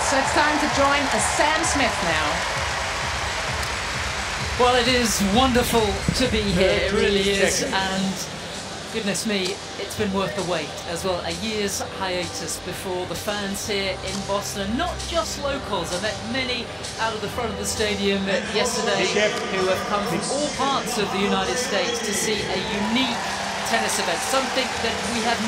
So it's time to join Sam Smith now. Well, it is wonderful to be here, it really is, and goodness me, it's been worth the wait as well. A year's hiatus before the fans here in Boston, and not just locals. I met many out of the front of the stadium yesterday who have come from all parts of the United States to see a unique tennis event, something that we have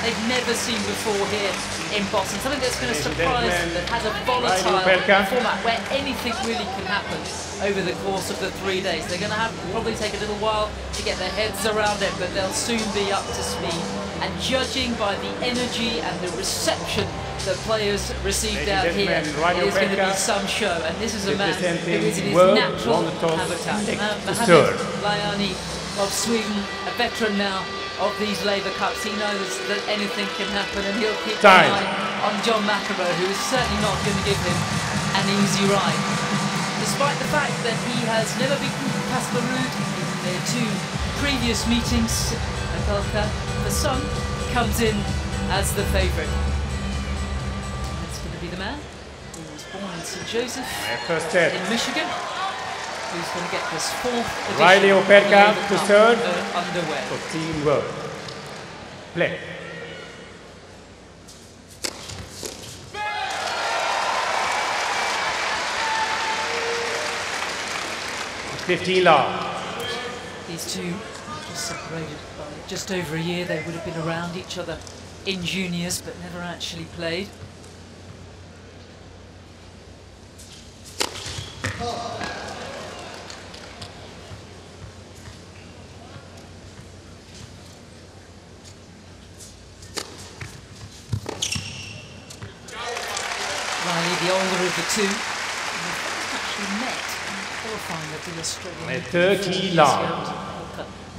they've never seen before here in Boston, something that's going to surprise them, that has a volatile format where anything really can happen over the course of the 3 days. They're going to probably take a little while to get their heads around it, but they'll soon be up to speed. And judging by the energy and the reception that players received out here, it is going to be some show. And this is a man who is in his natural habitat. Mohamed Layani of Sweden, a veteran now of these Laver Cups. He knows that anything can happen, and he'll keep an eye on John McEnroe, who is certainly not going to give him an easy ride. Despite the fact that he has never beaten Casper Ruud in their 2 previous meetings, R.o펠카, the son, comes in as the favourite. It's going to be the man who was born in St. Joseph in Michigan, who's going to get this 4th edition R.o펠카 to serve underway. for Team World. Play. These two just separated by just over a year. They would have been around each other in juniors, but never actually played. Riley, the older of the two, actually met qualifying of the Australian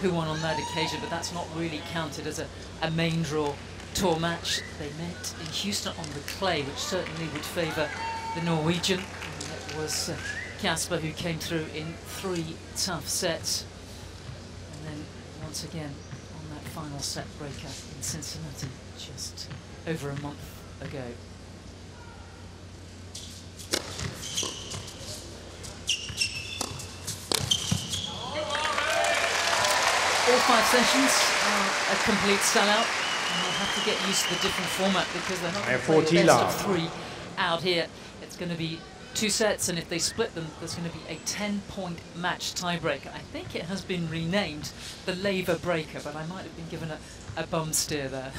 who won on that occasion, but that's not really counted as a main draw tour match. They met in Houston on the clay, which certainly would favour the Norwegian. And it was Casper who came through in 3 tough sets. And then once again on that final set breaker in Cincinnati just over a month ago. All 5 sessions are a complete sellout, and they'll have to get used to the different format because they're not going to play best of 3 out here. It's going to be 2 sets, and if they split them, there's going to be a 10-point match tiebreaker. I think it has been renamed the Laver Breaker, but I might have been given a bum steer there.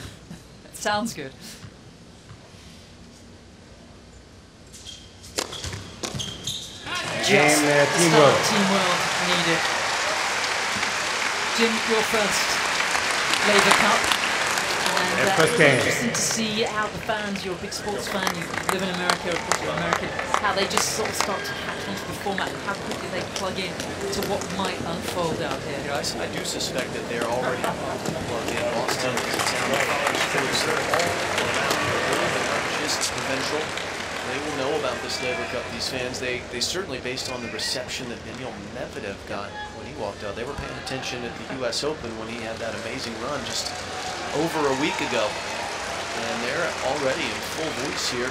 It sounds good. Just Team World needed. Jim, your first Laver Cup, and it's interesting to see how the fans, you're a big sports fan, you live in America, of course you're American, how they just sort of start to catch on to the format, how quickly they plug in to what might unfold out here. Yeah, I do suspect that they're already plugged in. Boston is a town of college kids. They're all around here, not just provincial. They will know about this Laver Cup, these fans. They certainly, based on the reception that Daniil Medvedev got when he walked out, they were paying attention at the US Open when he had that amazing run just over a week ago. And they're already in full voice here.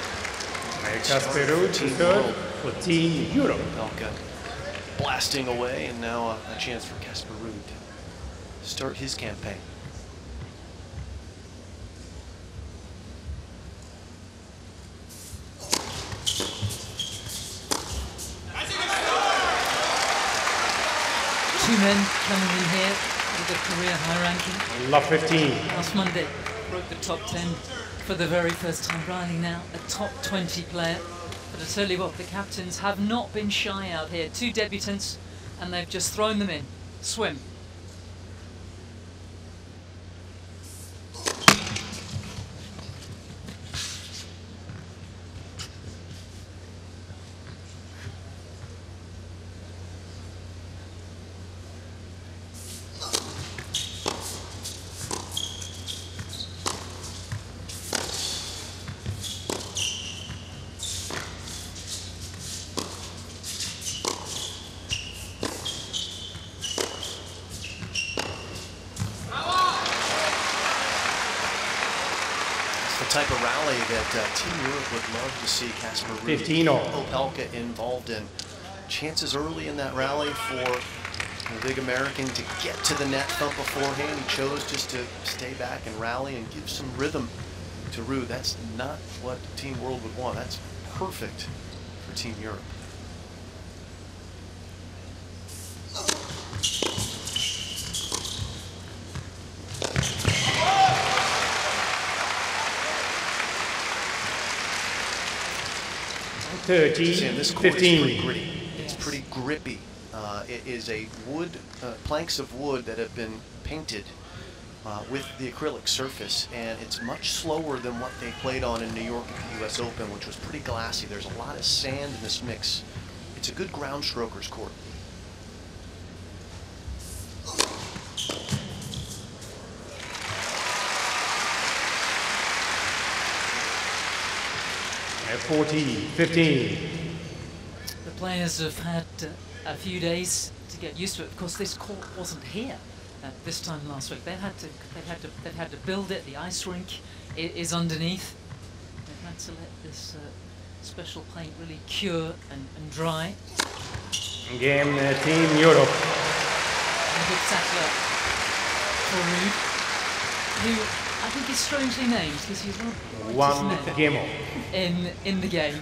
Casper Ruud to serve for Team Europe. R.o펠카 blasting away, and now a chance for Casper Ruud to start his campaign. Two men coming in here with a career high ranking. Love 15. Last Monday broke the top 10 for the very first time. Riley now a top 20 player. But I tell you what, the captains have not been shy out here. 2 debutants, and they've just thrown them in. Swim. rally that Team Europe would love to see Casper Ruud 15-all. involved in. Chances early in that rally for the big American to get to the net thump beforehand. He chose just to stay back and rally and give some rhythm to Ruud. That's not what Team World would want. That's perfect for Team Europe. Sam, this court is pretty 15. gritty. It's pretty grippy. It is a wood, planks of wood that have been painted with the acrylic surface, and it's much slower than what they played on in New York at the US Open, which was pretty glassy. There's a lot of sand in this mix. It's a good ground strokers court. At 15. The players have had a few days to get used to it. Of course, this court wasn't here this time last week. They've had to build it. The ice rink is underneath. They've had to let this special paint really cure and dry. Game Team Europe. And a good tackler for Ruud, who I think is strangely named because he's One game in the game.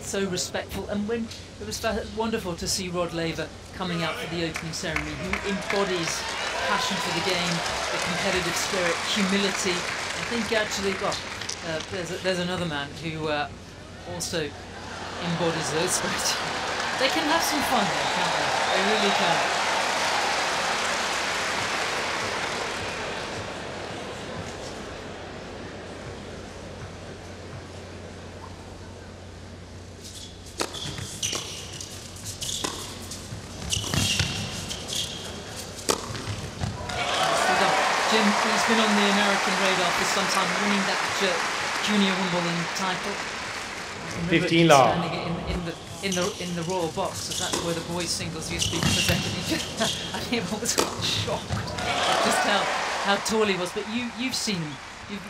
So respectful, and when it was wonderful to see Rod Laver coming out for the opening ceremony, who embodies passion for the game, the competitive spirit, humility. I think actually, well, there's another man who also embodies those spirits. They can have some fun there, can't they? They really can. He's been on the American radar for some time, winning that junior Wimbledon title. 15 love. Standing in the Royal Box, as that's where the boys' singles used to be presented. I think everyone was quite shocked at just how tall he was. But you've seen him.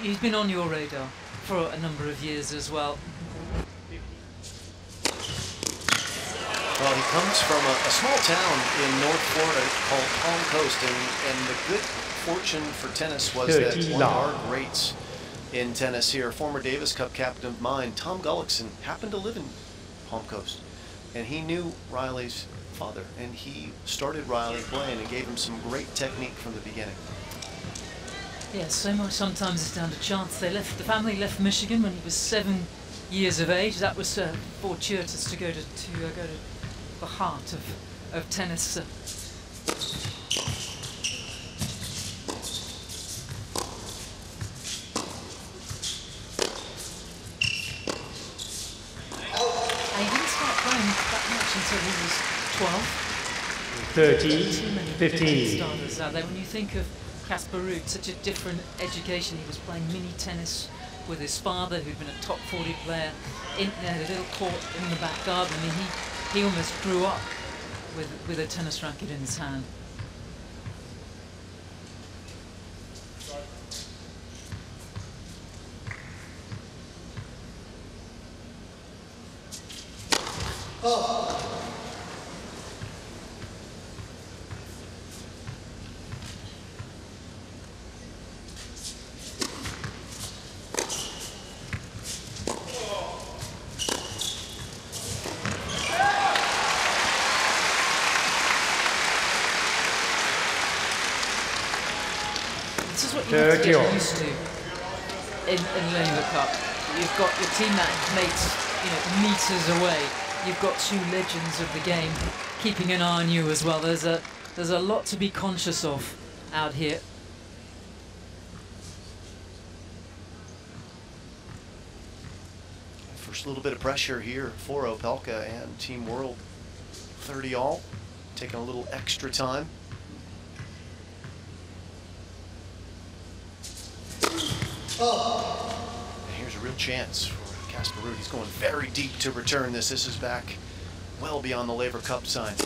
He's been on your radar for a number of years as well. Well, he comes from a small town in North Florida called Palm Coast, and the good fortune for tennis was that one of our greats in tennis here, former Davis Cup captain of mine, Tom Gullickson, happened to live in Palm Coast, and he knew Riley's father, and he started Riley playing and gave him some great technique from the beginning. Yeah, so much sometimes it's down to chance. The family left Michigan when he was 7 years of age. That was fortuitous to go to the heart of tennis. He didn't start playing that much until he was 12. 15. Starters out there. When you think of Casper Ruud, such a different education. He was playing mini tennis with his father, who'd been a top 40 player in a little court in the back garden. I mean, he almost grew up with a tennis racket in his hand. This is what you have to get used to in Laver Cup. You've got your teammates, meters away. You've got two legends of the game keeping an eye on you as well. There's a lot to be conscious of out here. First little bit of pressure here for Opelka and Team World. 30 all, taking a little extra time. And here's a real chance for Casper Ruud. He's going very deep to return this. This is back well beyond the Laver Cup sign.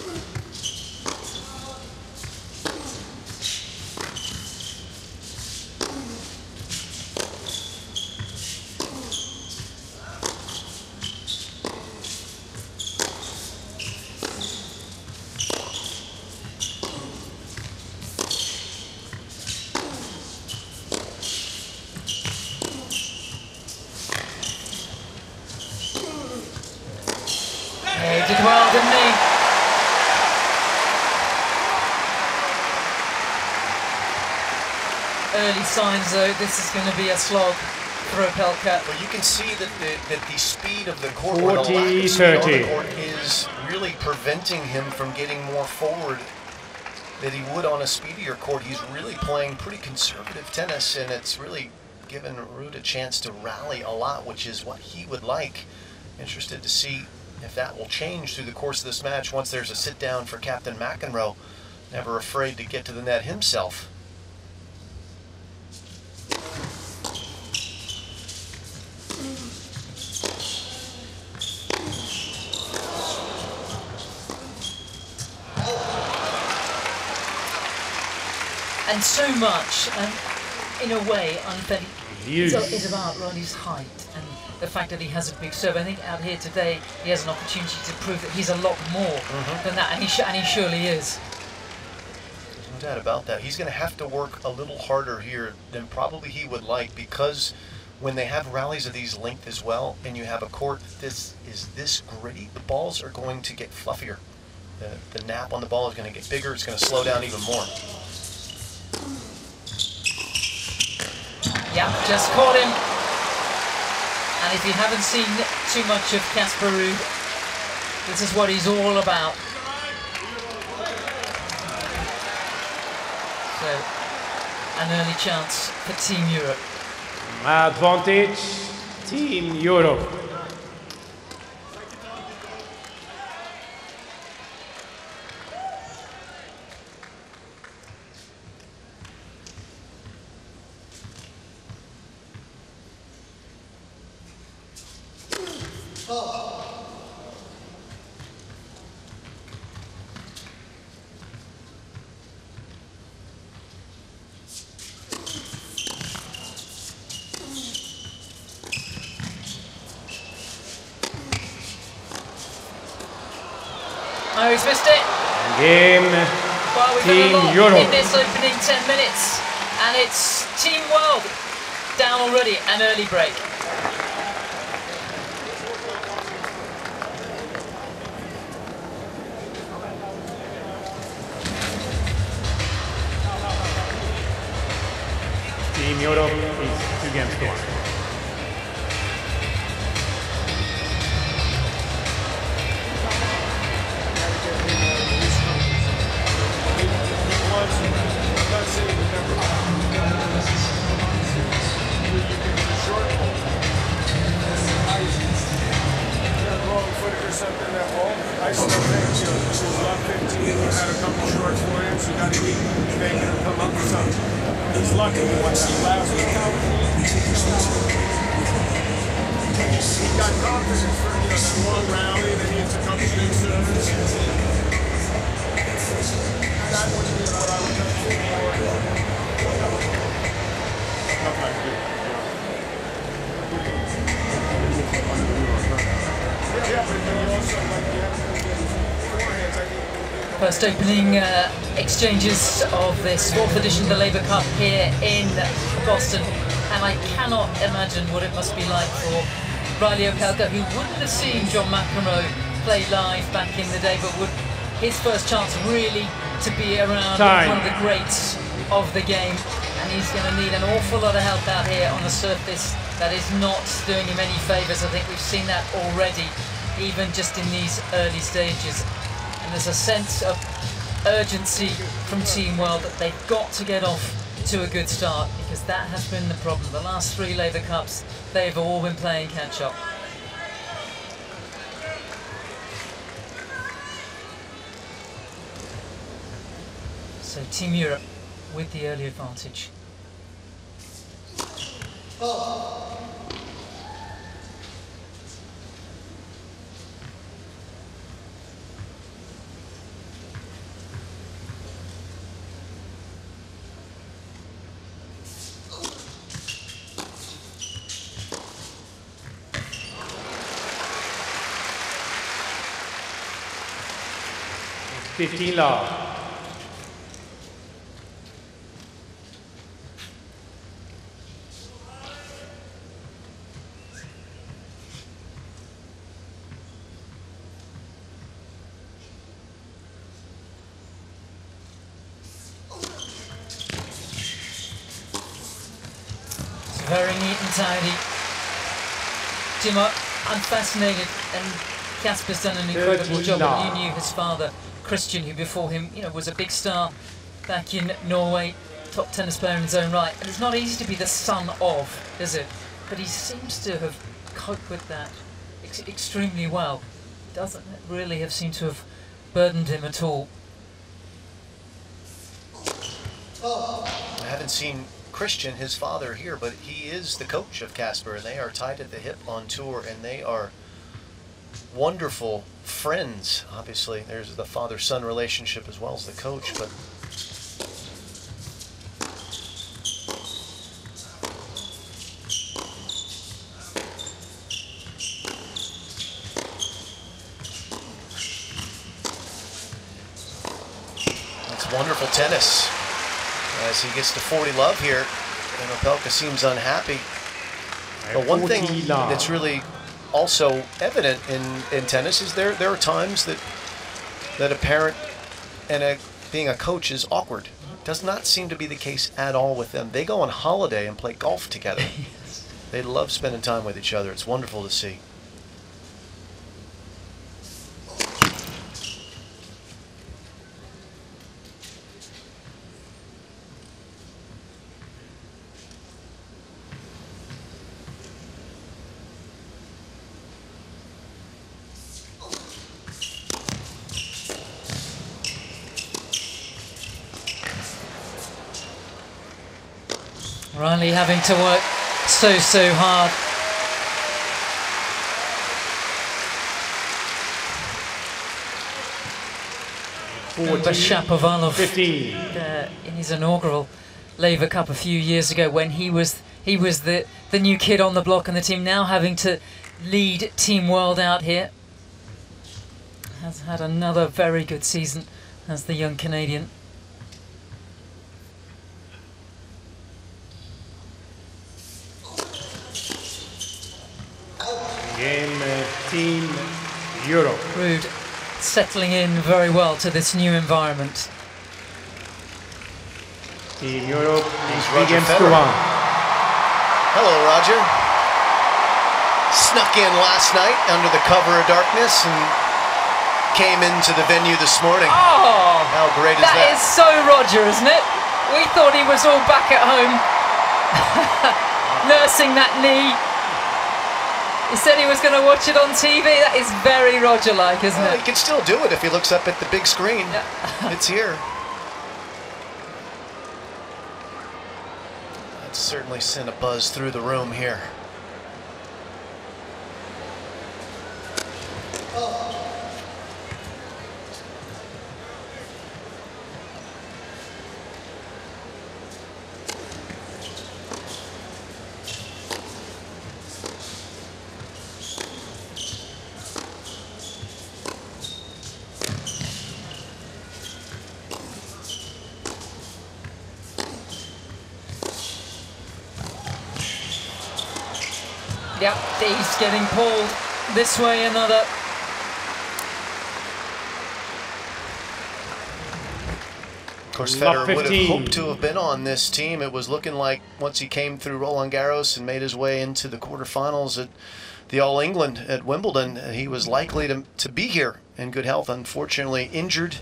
early signs, though, this is going to be a slog for R.o펠카. Well, you can see that the speed of the court, or the lack of speed on the court, is really preventing him from getting more forward than he would on a speedier court. He's really playing pretty conservative tennis, and it's really given Ruud a chance to rally a lot, which is what he would like. Interested to see if that will change through the course of this match once there's a sit down for Captain McEnroe, never afraid to get to the net himself. And so much, in a way, unfairly, is about Riley's height and the fact that he has a big serve. I think out here today he has an opportunity to prove that he's a lot more than that, and he surely is. There's no doubt about that. He's going to have to work a little harder here than probably he would like, because when they have rallies of these length as well, and you have a court that is this gritty, the balls are going to get fluffier. The nap on the ball is going to get bigger. It's going to slow down even more. Yeah, just caught him. And if you haven't seen too much of Casper Ruud, this is what he's all about. So, an early chance for Team Europe. Advantage, Team Europe. Oh, he's missed it. Game, Well, we've Team done a lot Europe. in this opening 10 minutes. And it's Team World down already, an early break. Team Europe is 2 games to 1. I still think, this is love 15, we had a couple short for him, so you got to keep making him come up with something. He's lucky with what he last week out. He got confidence for, that one rally, then he hits a couple big serves. That would be what I would think First opening exchanges of this 4th edition of the Laver Cup here in Boston, and I cannot imagine what it must be like for R.o펠카, who wouldn't have seen John McEnroe play live back in the day, but would his first chance really to be around one of the greats of the game, and he's going to need an awful lot of help out here on a surface that is not doing him any favours. I think we've seen that already, even just in these early stages. And there's a sense of urgency from Team World that they've got to get off to a good start, because that has been the problem. The last 3 Laver Cups, they've all been playing catch-up. So Team Europe with the early advantage. Fifteen love. mentality. Jim, I'm fascinated, and Casper's done an incredible job. And you knew his father, Christian, who before him, was a big star back in Norway, top tennis player in his own right. And it's not easy to be the son of, is it? But he seems to have coped with that extremely well. Doesn't really have seemed to have burdened him at all. I haven't seen Christian, his father, here, but he is the coach of Casper, and they are tied at the hip on tour, and they are wonderful friends. Obviously, there's the father-son relationship as well as the coach, but it's wonderful tennis as he gets to 40 love here, and Opelka seems unhappy. But one thing that's really also evident in tennis is there are times that a parent and being a coach is awkward. Does not seem to be the case at all with them. They go on holiday and play golf together. Yes. They love spending time with each other. It's wonderful to see. Riley having to work so hard. Remember Shapovalov in his inaugural Laver Cup a few years ago when he was the new kid on the block, and the team now having to lead Team World out here. Has had another very good season as the young Canadian. Game Team Europe. Ruud settling in very well to this new environment. Team Europe is Roger 3 games Federer. to 1. Hello, Roger. Snuck in last night under the cover of darkness and came into the venue this morning. Oh! How great is that? That is so Roger, isn't it? We thought he was all back at home, nursing that knee. He said he was going to watch it on TV. That is very Roger-like, isn't it? He can still do it if he looks up at the big screen. Yeah. It's here. That's certainly sent a buzz through the room here. Yep, he's getting pulled this way another. Of course, Federer would have hoped to have been on this team. It was looking like once he came through Roland Garros and made his way into the quarterfinals at the All England at Wimbledon, he was likely to be here in good health. Unfortunately, injured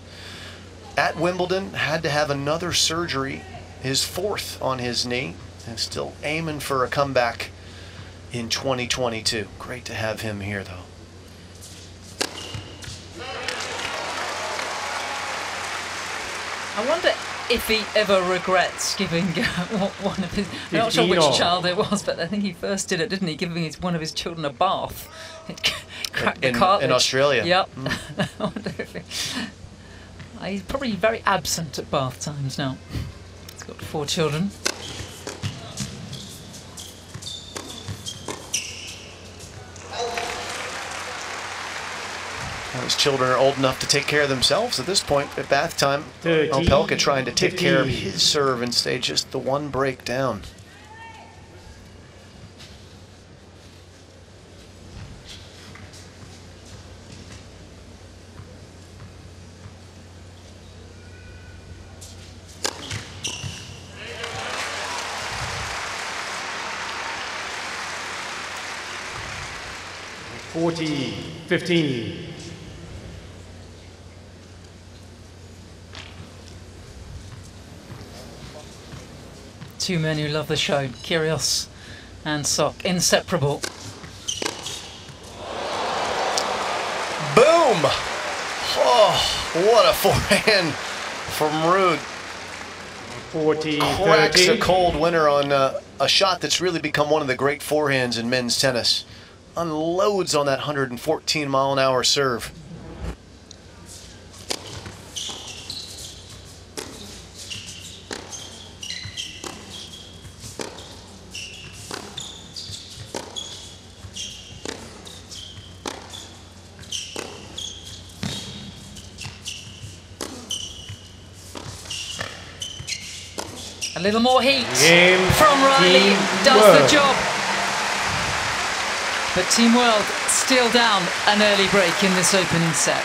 at Wimbledon, had to have another surgery, his 4th on his knee, and still aiming for a comeback in 2022. Great to have him here, though. I wonder if he ever regrets giving one of his, I'm not sure which child it was, but I think he first did it, didn't he? Giving one of his children a bath. It cracked the cartilage. In Australia. Yep. I wonder if he's probably very absent at bath times now. He's got 4 children. His children are old enough to take care of themselves at this point. At bath time, Opelka trying to take care of his serve and stay just the one break down. 40-15. Two men who love the show, Kyrgios and Sok, inseparable. Boom! Oh, what a forehand from Ruud. 40-30. Cracks a cold winner on a shot that's really become one of the great forehands in men's tennis. Unloads on that 114-mile-an-hour serve. A little more heat Game from Riley, does World. the job. But Team World still down an early break in this opening set.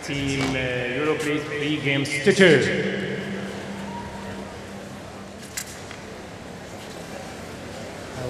Team Europe leads 3 games to 2.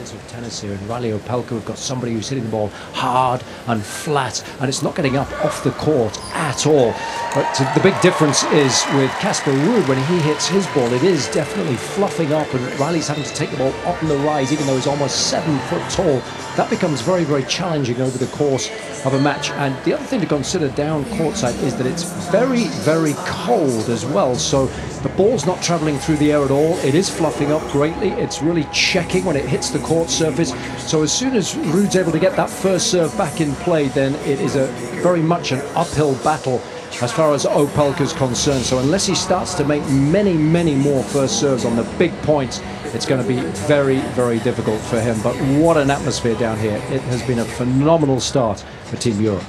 Of tennis here, and R.o펠카, we've got somebody who's hitting the ball hard and flat, and it's not getting up off the court at all. But the big difference is with Casper Ruud, when he hits his ball, it is definitely fluffing up, and Riley's having to take the ball up on the rise, even though he's almost 7 foot tall. That becomes very, very challenging over the course of a match. And the other thing to consider down courtside is that it's very, very cold as well. So the ball's not traveling through the air at all. It is fluffing up greatly. It's really checking when it hits the court surface. So as soon as Ruud's able to get that first serve back in play, then it is a very much an uphill battle as far as Opelka's concerned. So unless he starts to make many, many more first serves on the big points, it's going to be very, very difficult for him. But what an atmosphere down here. It has been a phenomenal start for Team Europe.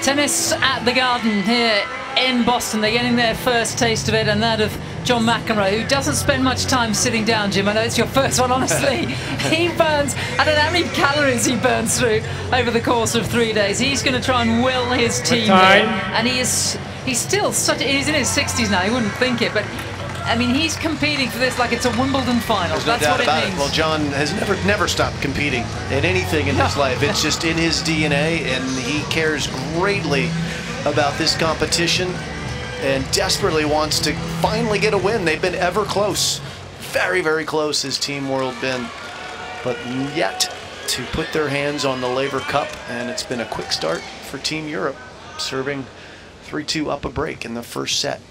Tennis at the Garden here in Boston. They're getting their first taste of it, and that of John McEnroe, who doesn't spend much time sitting down. Jim, I know it's your first one, honestly. He burns, I don't know how many calories he burns through over the course of 3 days. He's going to try and will his team here, and he's still he's in his 60s now. He wouldn't think it, but I mean, he's competing for this like it's a Wimbledon final. There's no That's doubt what it about means. it. Well, John has never stopped competing at anything in his life. It's just in his DNA, and he cares greatly about this competition and desperately wants to finally get a win. They've been ever close. Very, very close has Team World been, but yet to put their hands on the Laver Cup, and it's been a quick start for Team Europe, serving 3-2 up a break in the first set.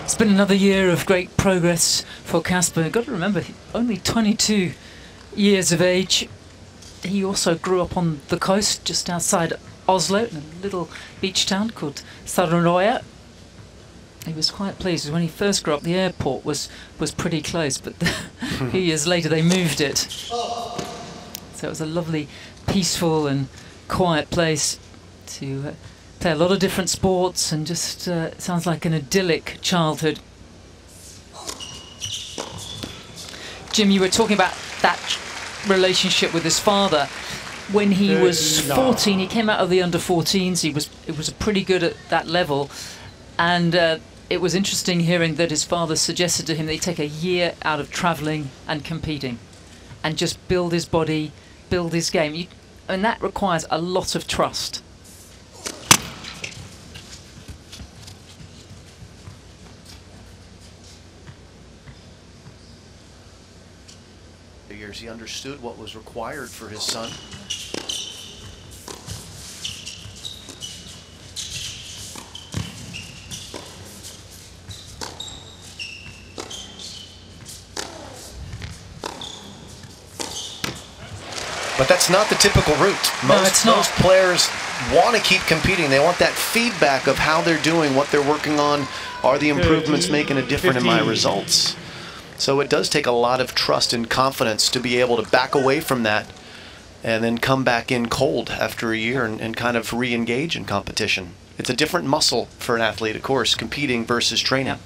It's been another year of great progress for Casper. You've got to remember, only 22 years of age. He also grew up on the coast just outside Oslo, in a little beach town called Stavanger. He was quite pleased when he first grew up. The airport was pretty close, but a few years later they moved it. So it was a lovely, peaceful and quiet place to play a lot of different sports, and just sounds like an idyllic childhood. Jim, you were talking about that relationship with his father. When he was 14, he came out of the under-14s. It was pretty good at that level, and it was interesting hearing that his father suggested to him that he take a year out of travelling and competing, and just build his body, build his game. And that requires a lot of trust. He understood what was required for his son. But that's not the typical route. Most players want to keep competing. They want that feedback of how they're doing, what they're working on. Are the improvements making a difference in my results? So it does take a lot of trust and confidence to be able to back away from that and then come back in cold after a year and kind of re-engage in competition. It's a different muscle for an athlete, of course, competing versus training. Yeah.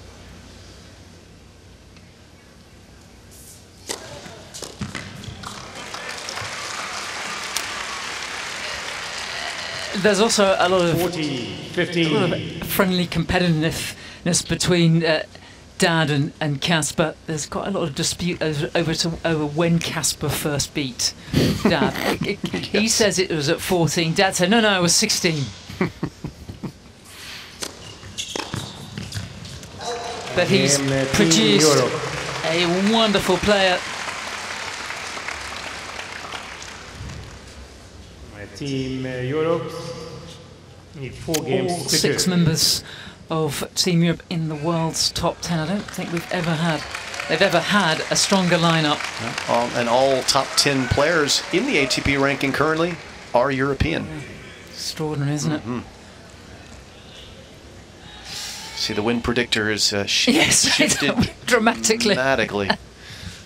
There's also a lot of 15. friendly competitiveness between Dad and Casper. There's quite a lot of dispute over when Casper first beat Dad. He says it was at 14. Dad said, no, it was 16. But he's produced a wonderful player. Team Europe need 4 games. All 6 members of Team Europe in the world's top 10. I don't think they've ever had a stronger lineup. And all top 10 players in the ATP ranking currently are European. Yeah. Extraordinary, isn't it? See, the win predictor is shifted dramatically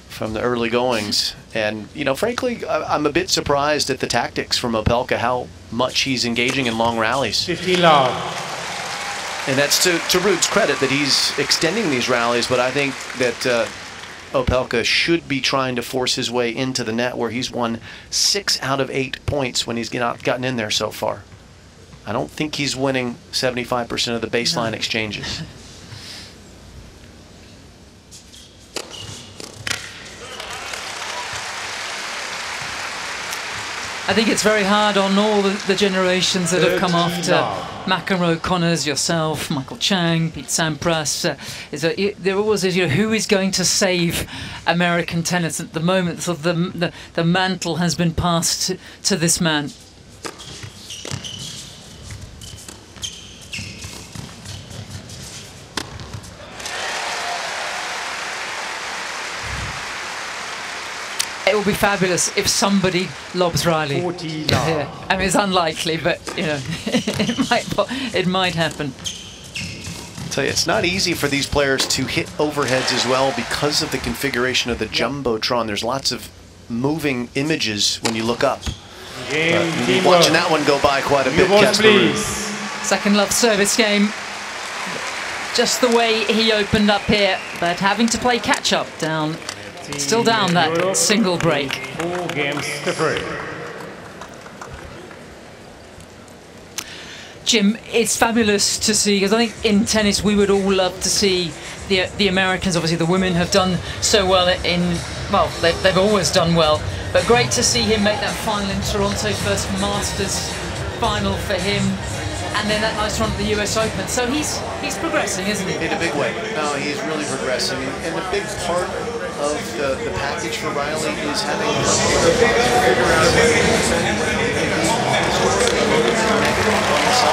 from the early goings. And, you know, frankly, I'm a bit surprised at the tactics from Opelka, how much he's engaging in long rallies. 15 love. And that's to Ruud's credit that he's extending these rallies, but I think that Opelka should be trying to force his way into the net, where he's won 6 out of 8 points when he's gotten in there so far. I don't think he's winning 75% of the baseline exchanges. I think it's very hard on all the generations that have come after McEnroe, Connors, yourself, Michael Chang, Pete Sampras. There always is, you know, who is going to save American tennis at the moment? So the mantle has been passed to this man. It will be fabulous if somebody lobs Riley. 40 Yeah. I mean, it's unlikely, but you know, it might happen. I'll tell you, it's not easy for these players to hit overheads as well because of the configuration of the Jumbotron. There's lots of moving images when you look up. Watching that one go by quite a bit, Casper Ruud. Second love service game. Just the way he opened up here, but having to play catch up down. Still down that single break. 4 games to 3. Jim, it's fabulous to see, because I think in tennis we would all love to see the Americans. Obviously the women have done so well well, they've always done well, but great to see him make that final in Toronto, first Masters final for him, and then that nice run at the US Open. So he's progressing, isn't he? In a big way. No, he's really progressing, and a big part of the package for Riley is having himself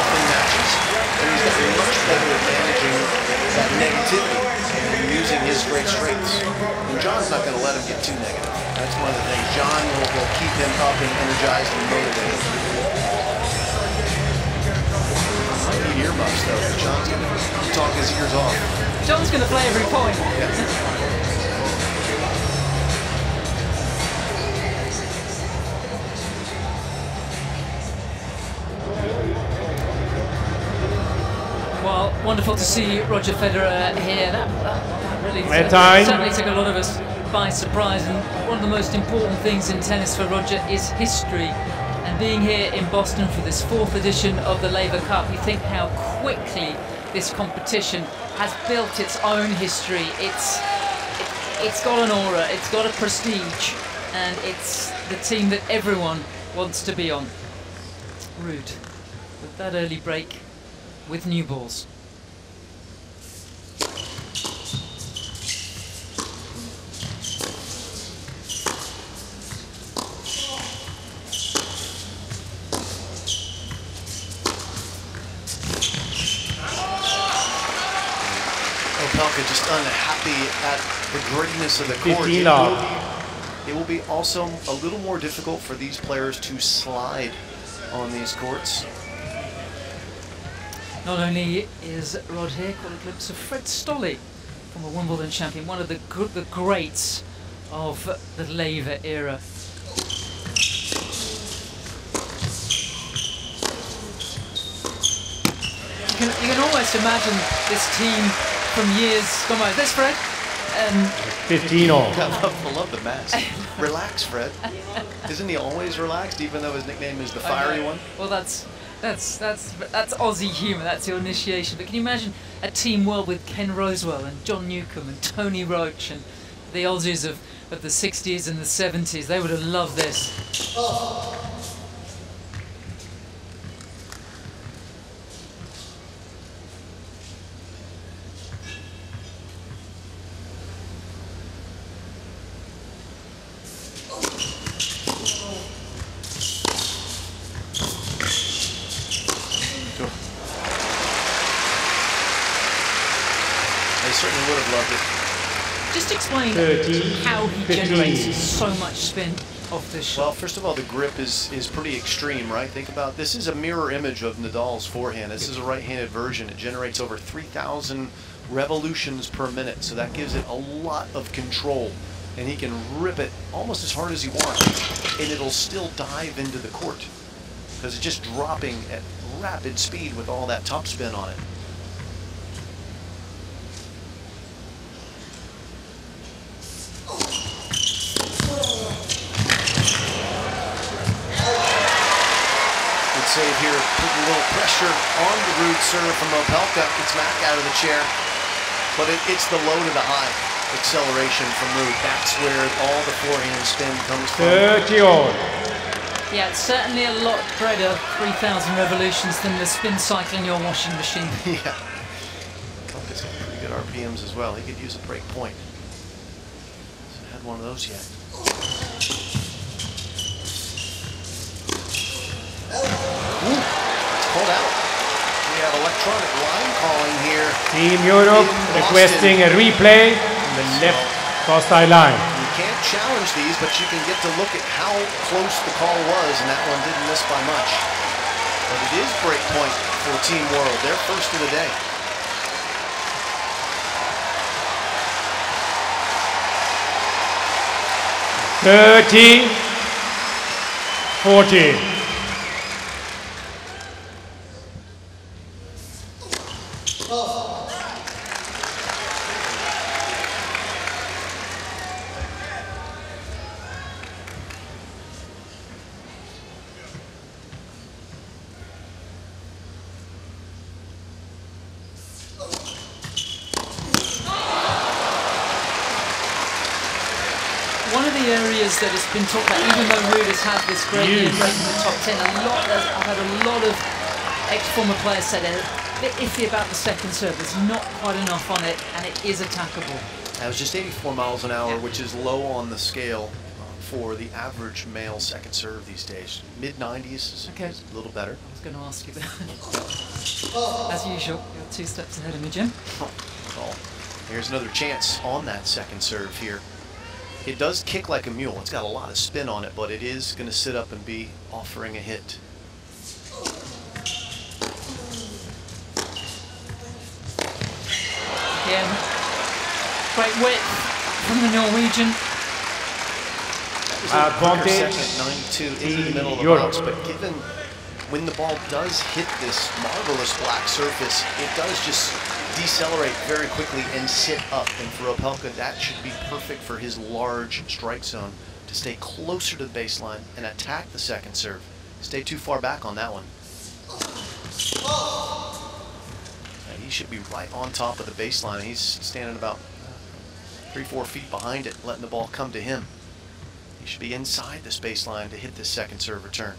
in matches, and he's gotten much better at managing that negativity and using his great strengths. And John's not going to let him get too negative. That's one of the things. John will keep him up and energized and motivated. Might need earmuffs though. John's going to talk his ears off. John's going to play every point. Yeah. Well, wonderful to see Roger Federer here. That really certainly took a lot of us by surprise. And one of the most important things in tennis for Roger is history. And being here in Boston for this 4th edition of the Laver Cup, you think how quickly this competition has built its own history. It's got an aura, it's got a prestige, and it's the team that everyone wants to be on. Ruud, with that early break, with new balls. Opelka just unhappy at the grittiness of the court. It will be also a little more difficult for these players to slide on these courts. Not only is Rod here, caught a glimpse of Fred Stolle former Wimbledon champion, one of the greats of the Laver era. You can almost imagine this team from years gone by. This, Fred? 15 all. I love the mask. Relax, Fred. Isn't he always relaxed, even though his nickname is the fiery one? Well, that's Aussie humour. That's your initiation. But can you imagine a team world with Ken Rosewell and John Newcombe and Tony Roach and the Aussies of the 60s and the 70s? They would have loved this. They certainly would have loved it. Just explain 13, how he 15. generates so much spin off this shot. Well, first of all, the grip is pretty extreme, right? Think about this is a mirror image of Nadal's forehand. This is a right-handed version. It generates over 3,000 revolutions per minute, so that gives it a lot of control. And he can rip it almost as hard as he wants, and it'll still dive into the court because it's just dropping at rapid speed with all that topspin on it. Save here, putting a little pressure on the rude serve from Opelka. Gets Mac out of the chair, but it's the low to the high acceleration from Rude. That's where all the forehand spin comes from. 30 all. Yeah, it's certainly a lot better 3,000 revolutions than the spin cycle in your washing machine. Yeah, Opelka's got pretty good RPMs as well. He could use a break point. Hasn't had one of those yet. Called out. We have electronic line calling here. Team Europe requesting a replay on the left cross tie line. You can't challenge these, but you can get to look at how close the call was, and that one didn't miss by much. But it is break point for Team World. They're first of the day. Thirty, 40. One of the areas that has been talked about, even though Ruud has had this great year breaking the top 10, I've had a lot of ex-former players say they're a bit iffy about the second serve. There's not quite enough on it, and it is attackable. That was just 84 miles an hour, which is low on the scale for the average male second serve these days. Mid-90s is a little better. I was going to ask you that. As usual, you're 2 steps ahead of me, Jim. Well, here's another chance on that second serve here. It does kick like a mule. It's got a lot of spin on it, but it is going to sit up and be offering a hit. Again, great width from the Norwegian. Advantage. Second, 9-2 into the middle of the Europe. box, but given when the ball does hit this marvelous black surface, it does just decelerate very quickly and sit up. And for Opelka, that should be perfect for his large strike zone to stay closer to the baseline and attack the second serve. Stay too far back on that one. He should be right on top of the baseline. He's standing about 3-4 feet behind it, letting the ball come to him. He should be inside this baseline to hit this second serve return.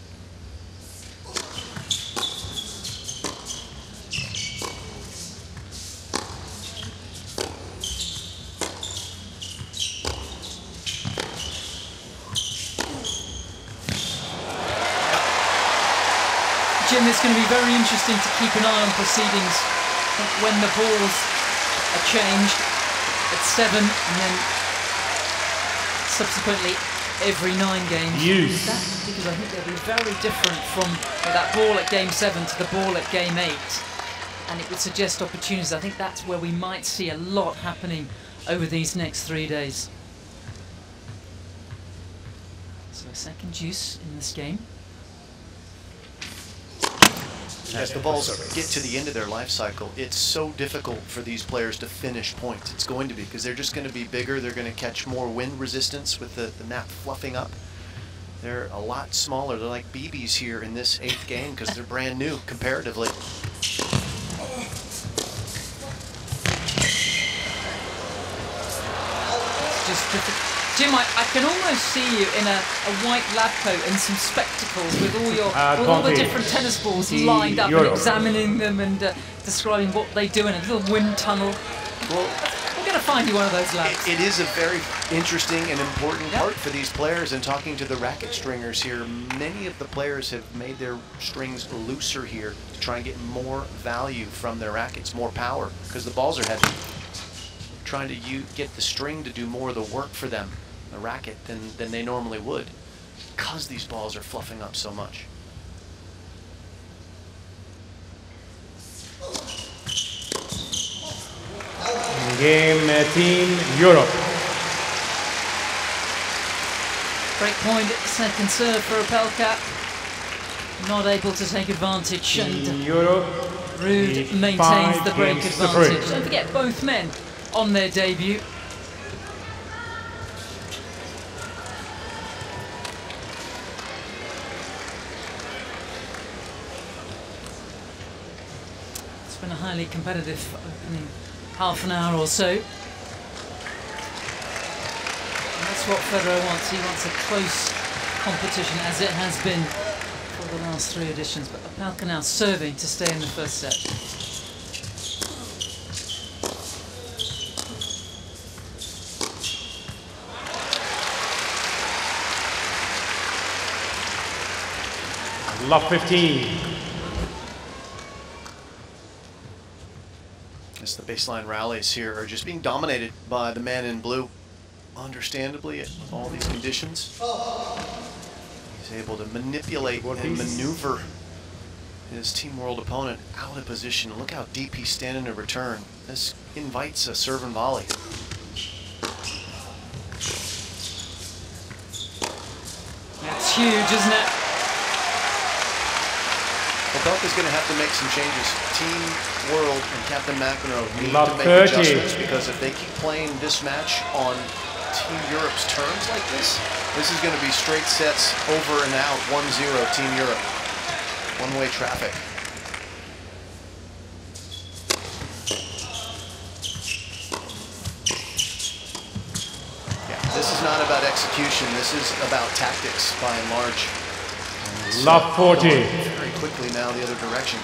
Jim, it's going to be very interesting to keep an eye on proceedings when the balls are changed at 7 and then subsequently every 9 games. Because I think they'll be very different from that ball at game 7 to the ball at game 8. and it would suggest opportunities. I think that's where we might see a lot happening over these next 3 days. So a second juice in this game. As the balls get to the end of their life cycle, it's so difficult for these players to finish points. It's going to be, because they're just going to be bigger. They're going to catch more wind resistance with the nap fluffing up. They're a lot smaller. They're like BBs here in this 8th game because they're brand new comparatively. Just terrific. Jim, I can almost see you in a white lab coat and some spectacles with all your with all the different tennis balls lined up and examining them and describing what they do in a little wind tunnel. Well, we're going to find you one of those labs. It is a very interesting and important part for these players. And talking to the racket stringers here, many of the players have made their strings looser here to try and get more value from their rackets, more power, because the balls are heavy. Trying to get the string to do more of the work for them, the racket, than they normally would, because these balls are fluffing up so much. Game Team Europe. Break point, second serve for Opelka. Not able to take advantage, and Europe. Ruud maintains the break advantage. Don't forget, both men on their debut. It's been a highly competitive opening half an hour or so. And that's what Federer wants. He wants a close competition, as it has been for the last 3 editions. But Opelka now serving to stay in the first set. Love 15. As the baseline rallies here are just being dominated by the man in blue, understandably, at all these conditions. He's able to manipulate and maneuver his Team World opponent out of position. Look how deep he's standing to return. This invites a serve and volley. That's huge, isn't it? Opelka's going to have to make some changes. Team World and Captain McEnroe need to make 30. adjustments, because if they keep playing this match on Team Europe's terms like this is going to be straight sets over and out, 1-0 Team Europe. One-way traffic. Yeah, this is not about execution. This is about tactics by and large. Love 40. Very quickly now the other direction.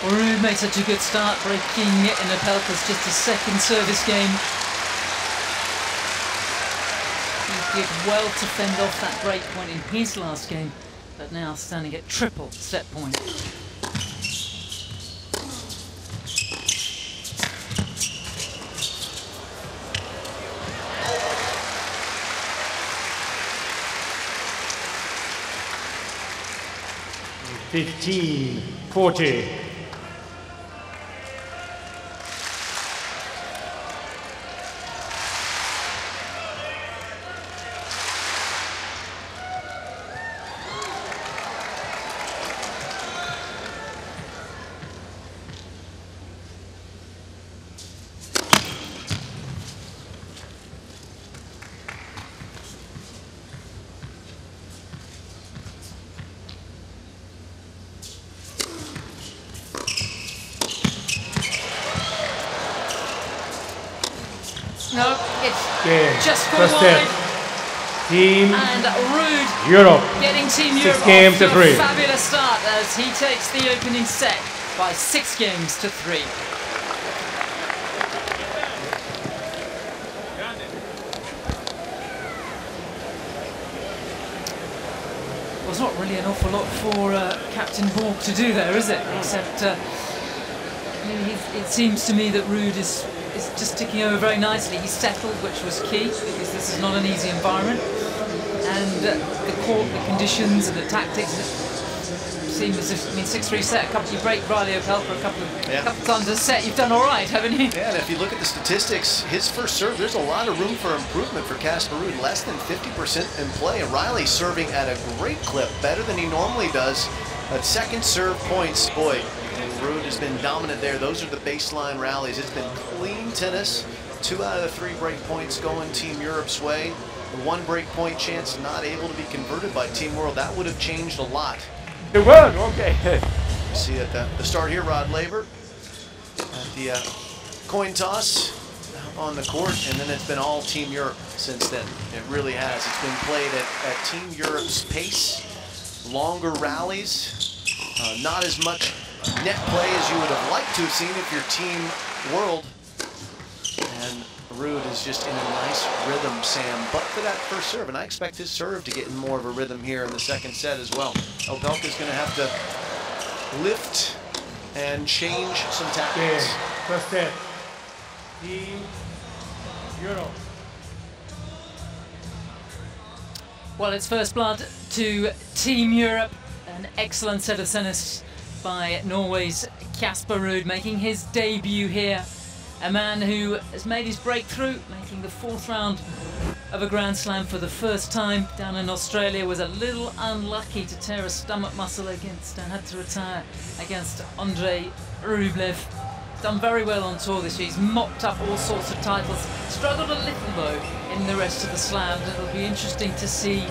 Ruud made such a good start, breaking it in Opelka's just a second service game. He did well to fend off that break point in his last game, but now standing at triple set point. $15, 40. No, it's just for First wide. set. Team And Ruud Europe. getting Team Europe 6 games off to to 3. a fabulous start as he takes the opening set by 6 games to 3. Well, there's not really an awful lot for Captain Borg to do there, is it? Except it seems to me that Ruud is just ticking over very nicely. He's settled, which was key, because this is not an easy environment. And the court, the conditions and the tactics seen this, I mean, 6-3 set, you break R.O펠카 a couple of times a set, you've done all right, haven't you? Yeah, and if you look at the statistics, his first serve, there's a lot of room for improvement for Casper Ruud. Less than 50% in play, and Riley serving at a great clip, better than he normally does. At second serve points, boy, Ruud has been dominant there. Those are the baseline rallies. It's been clean tennis. 2 out of the 3 break points going Team Europe's way. The 1 break point chance not able to be converted by Team World. That would have changed a lot. The world, okay. See at the start here, Rod Laver at the coin toss on the court, and then it's been all Team Europe since then. It really has. It's been played at Team Europe's pace, longer rallies, not as much net play as you would have liked to have seen if you're Team World. And Ruud is just in a nice rhythm, Sam, but for that first serve, and I expect his serve to get in more of a rhythm here in the second set as well. Opelka is going to have to lift and change some tactics. First set. Team Europe. Well, it's first blood to Team Europe. An excellent set of tennis by Norway's Casper Ruud, making his debut here. A man who has made his breakthrough, making the 4th round of a Grand Slam for the first time down in Australia, was a little unlucky to tear a stomach muscle against and had to retire against Andrei Rublev. Done very well on tour this year. He's mopped up all sorts of titles. Struggled a little though in the rest of the slams. It'll be interesting to see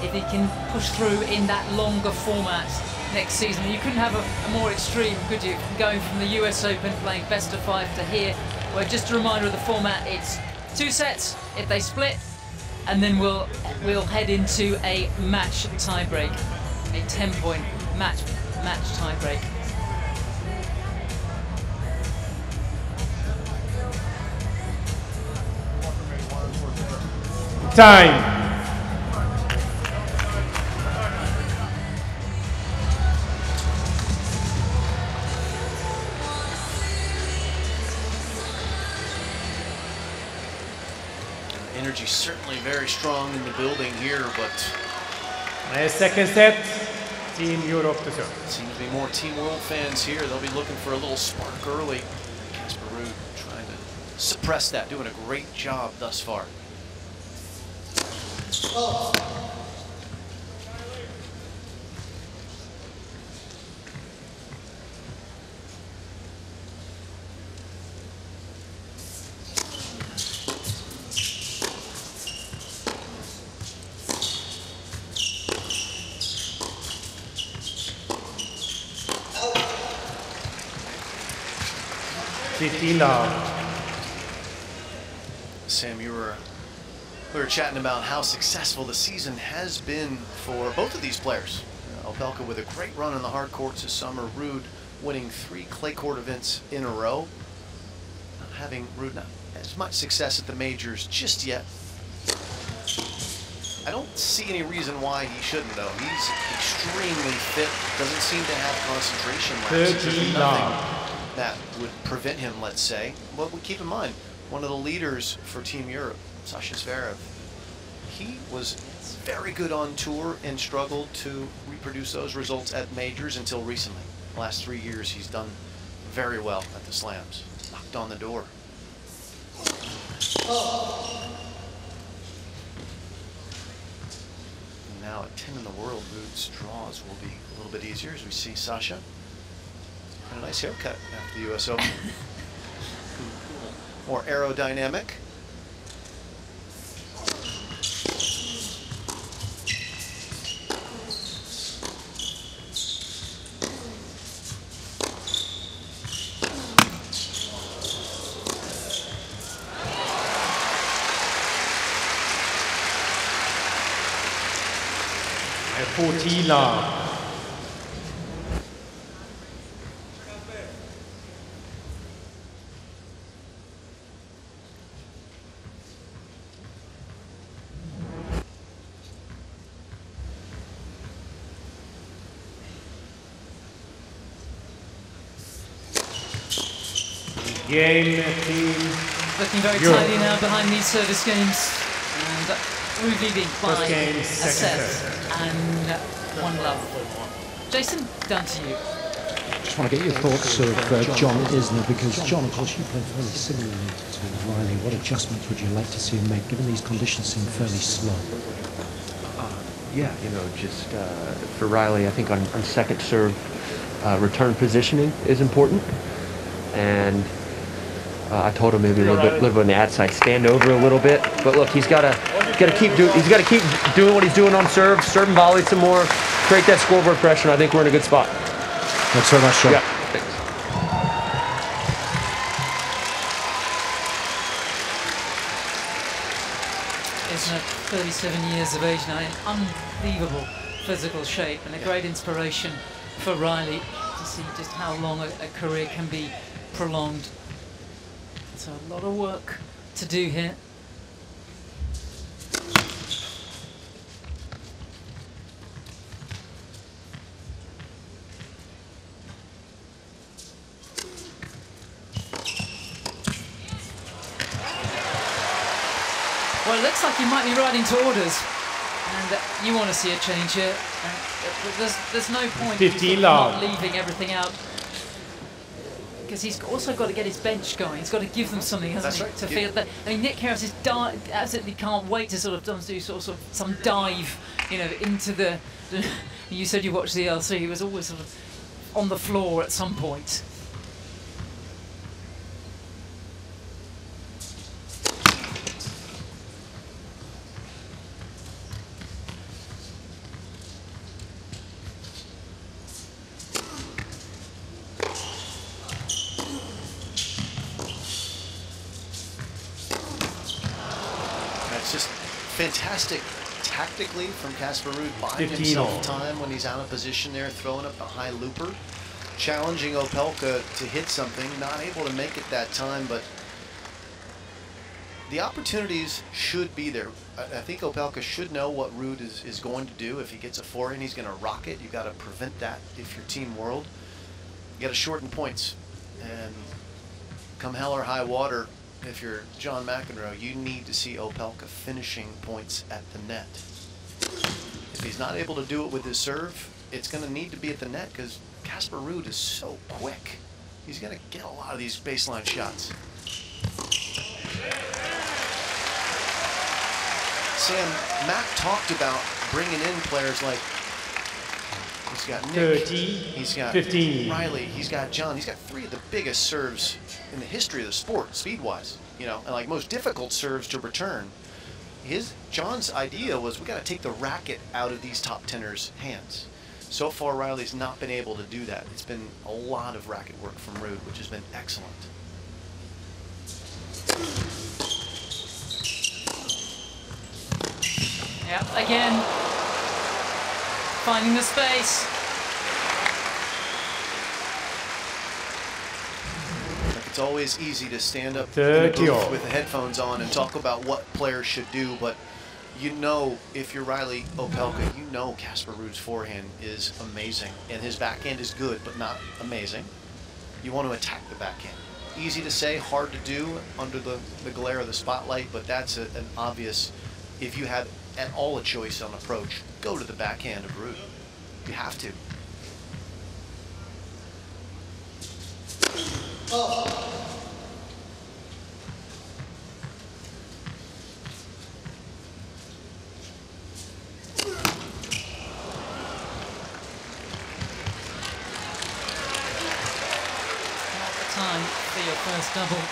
if he can push through in that longer format next season. You couldn't have a more extreme, could you? Going from the US Open, playing best of 5 to here, where just a reminder of the format, it's 2 sets if they split, and then we'll head into a match tiebreak, a 10-point match tiebreak. Time. Energy certainly very strong in the building here, but Second set. Team Europe to serve. seems to be more Team World fans here. They'll be looking for a little spark early. Casper Ruud trying to suppress that, doing a great job thus far. Sam, we were chatting about how successful the season has been for both of these players. Opelka with a great run on the hard courts this summer. Ruud winning 3 clay court events in a row. Not having Ruud not as much success at the majors just yet. I don't see any reason why he shouldn't, though. He's extremely fit. Doesn't seem to have concentration lapses. There's nothing that would prevent him, let's say. But we keep in mind, one of the leaders for Team Europe, Sasha Zverev, he was very good on tour and struggled to reproduce those results at majors until recently. The last 3 years, he's done very well at the slams. Knocked on the door. And now at 10 in the world, Ruud's draws will be a little bit easier as we see Sasha. And a nice haircut after the US Open. More aerodynamic. And 14 love. Game team. Looking very Europe. tidy now behind these service games. And Ruud leading by First game, a second set serve. and 1 love. Jason, down to you. Just want to get your thoughts of John Isner, because John, of course, you played fairly similarly to Riley. What adjustments would you like to see him make, given these conditions seem fairly slow? Yeah, you know, just for Riley, I think on second serve, return positioning is important. And I told him maybe a little bit on the outside, stand over a little bit. But look, he's got to keep doing what he's doing on serve and volley some more, create that scoreboard pressure. And I think we're in a good spot. Thanks so much, John. Yeah. Thanks. Isn't 37 years of age now, in unbelievable physical shape, and a great inspiration for Riley to see just how long a career can be prolonged. So a lot of work to do here. Well, it looks like you might be riding to orders, and you want to see a change here. There's no point 15 not leaving everything out, because he's also got to get his bench going. He's got to give them something, hasn't he? To feel that. I mean, Nick Harris is absolutely can't wait to sort of do sort of some dive, you know, into the. You said you watched the LC. He was always sort of on the floor at some point. Fantastic tactically from Casper Ruud, buying himself time when he's out of position there, throwing up a high looper, challenging Opelka to hit something, not able to make it that time, but the opportunities should be there. I think Opelka should know what Ruud is going to do. If he gets a forehand, he's going to rock it. You've got to prevent that if you're Team World. You got to shorten points, and come hell or high water, if you're John McEnroe, you need to see Opelka finishing points at the net. If he's not able to do it with his serve, it's going to need to be at the net, because Casper Ruud is so quick. He's going to get a lot of these baseline shots. Sam, Mac talked about bringing in players like, he's got Nick, 30, he's got 15. Riley, he's got John. He's got three of the biggest serves in the history of the sport, speed-wise, you know, and like most difficult serves to return. John's idea was, we got to take the racket out of these top tenors' hands. So far, Riley's not been able to do that. It's been a lot of racket work from Ruud, which has been excellent. Yep, again, finding the space. It's always easy to stand up in a booth with the headphones on and talk about what players should do, but you know, if you're Riley Opelka, you know Casper Ruud's forehand is amazing, and his backhand is good, but not amazing. You want to attack the backhand. Easy to say, hard to do under the glare of the spotlight, but that's an obvious, if you had at all a choice on approach, go to the backhand of Ruud. You have to. Time for your first double.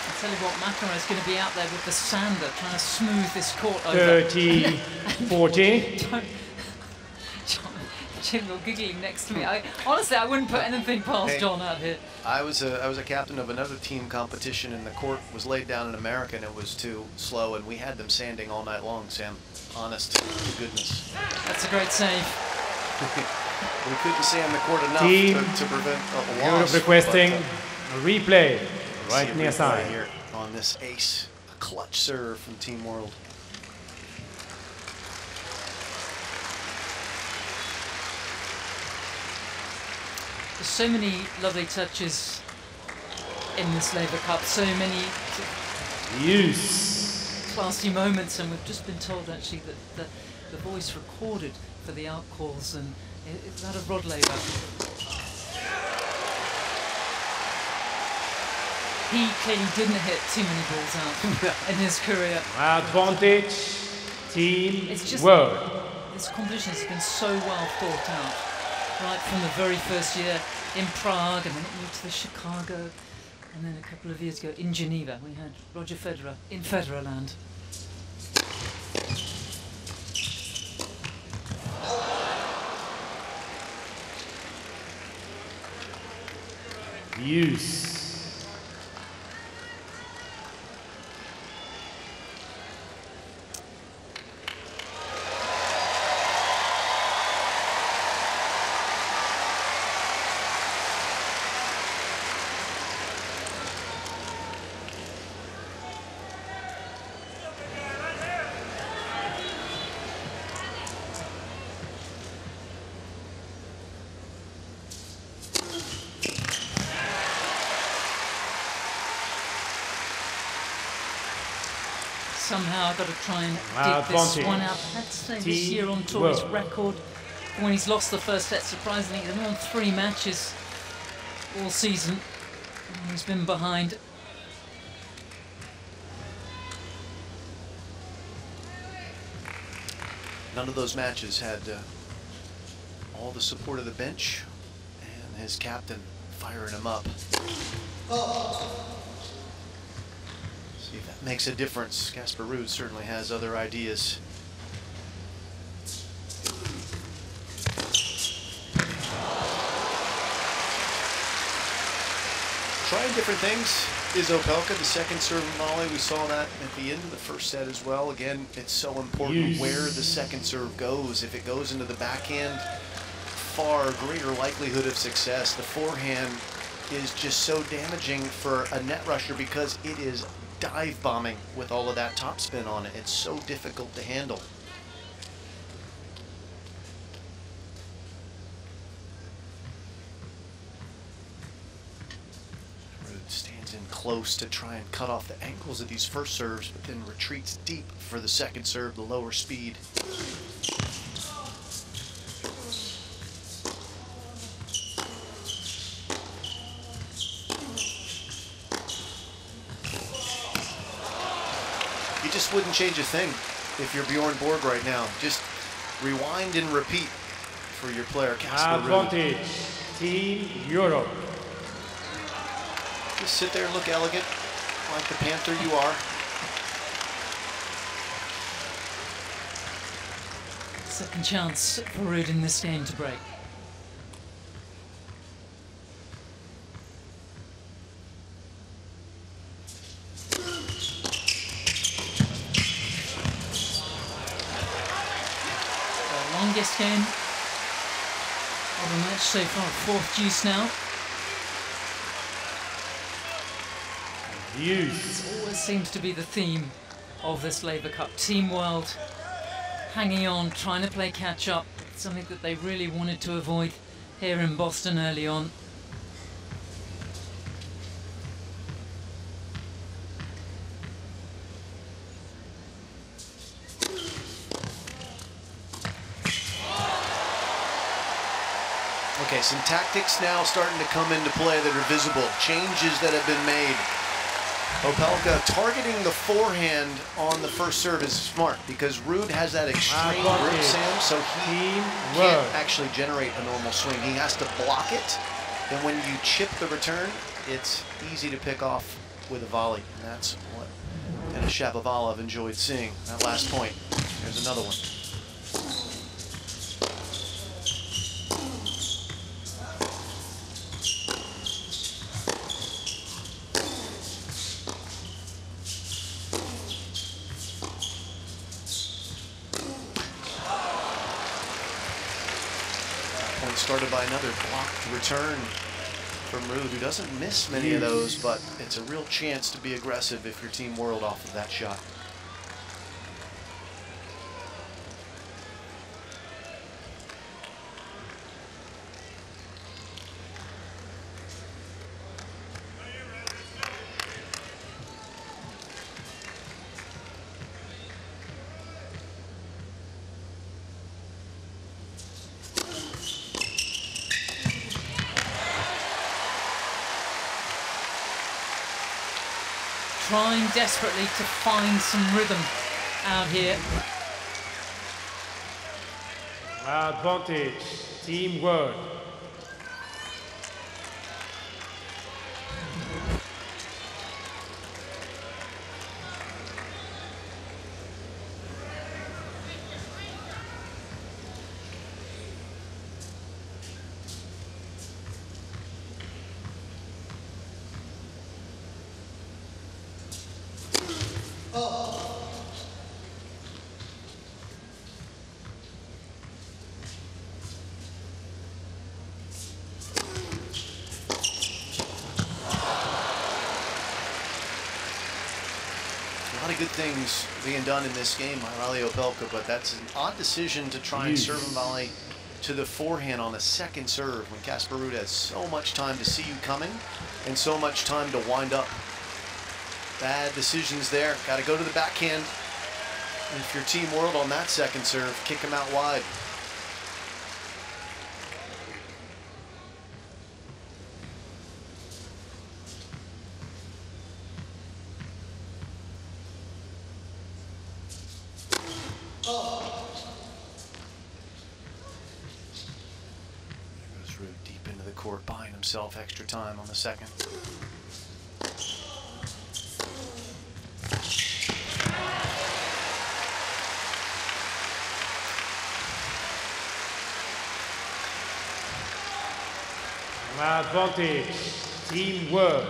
I'll tell you what, McEnroe's going to be out there with the sander trying to smooth this court over. 30, 40. Jim, you're giggling next to me. Honestly, I wouldn't put anything past John out here. I was a captain of another team competition, and the court was laid down in America, and it was too slow, and we had them sanding all night long, Sam. Honest to goodness. That's a great save. We couldn't sand the court enough to prevent a loss. Europe requesting a replay right near side. Here on this ace, a clutch serve from Team World. There's so many lovely touches in this Laver Cup, so many classy moments, and we've just been told actually that the voice recorded for the out calls and Is that a Rod Laver? He clearly didn't hit too many balls out in his career. Advantage, Team It's just World. this competition has been so well thought out, right from the very first year in Prague, and then it moved to the Chicago, and then a couple of years ago in Geneva we had Roger Federer in Federerland. Use. Somehow I've got to try and dig this one out. I had to say this year on tour his record when he's lost the first set, surprisingly, he's won 3 matches all season. He's been behind. None of those matches had all the support of the bench and his captain firing him up. See if that makes a difference. Casper Ruud certainly has other ideas. Trying different things is Opelka, the second serve volley. We saw that at the end of the first set as well. Again, it's so important where the second serve goes. If it goes into the backhand, far greater likelihood of success. The forehand is just so damaging for a net rusher because it is dive bombing with all of that topspin on it. It's so difficult to handle. Ruud stands in close to try and cut off the ankles of these first serves, but then retreats deep for the second serve, the lower speed. Just wouldn't change a thing if you're Bjorn Borg right now. Just rewind and repeat for your player, Casper Ruud. Advantage, Team Europe. Just sit there and look elegant, like the Panther you are. Second chance for Ruud in this game to break. Longest game of the match so far, 4th deuce now. It always seems to be the theme of this Laver Cup. Team World hanging on, trying to play catch up. It's something that they really wanted to avoid here in Boston early on. Okay, some tactics now starting to come into play that are visible. Changes that have been made. Opelka targeting the forehand on the first serve is smart because Ruud has that extreme grip, Sam, so he can't actually generate a normal swing. He has to block it, and when you chip the return, it's easy to pick off with a volley. And that's what Denis Shapovalov enjoyed seeing, that last point. There's another one. Started by another blocked return from Ruud, who doesn't miss many of those, but it's a real chance to be aggressive if you're Team World off of that shot. trying desperately to find some rhythm out here. Advantage, teamwork. A lot of good things being done in this game by R.O펠카, but that's an odd decision to try and serve and volley to the forehand on the second serve when Casper Ruud has so much time to see you coming and so much time to wind up. Bad decisions there. Got to go to the backhand. And if you're Team World on that second serve, kick him out wide. Deep into the court, buying himself extra time on the second. Advantage, teamwork.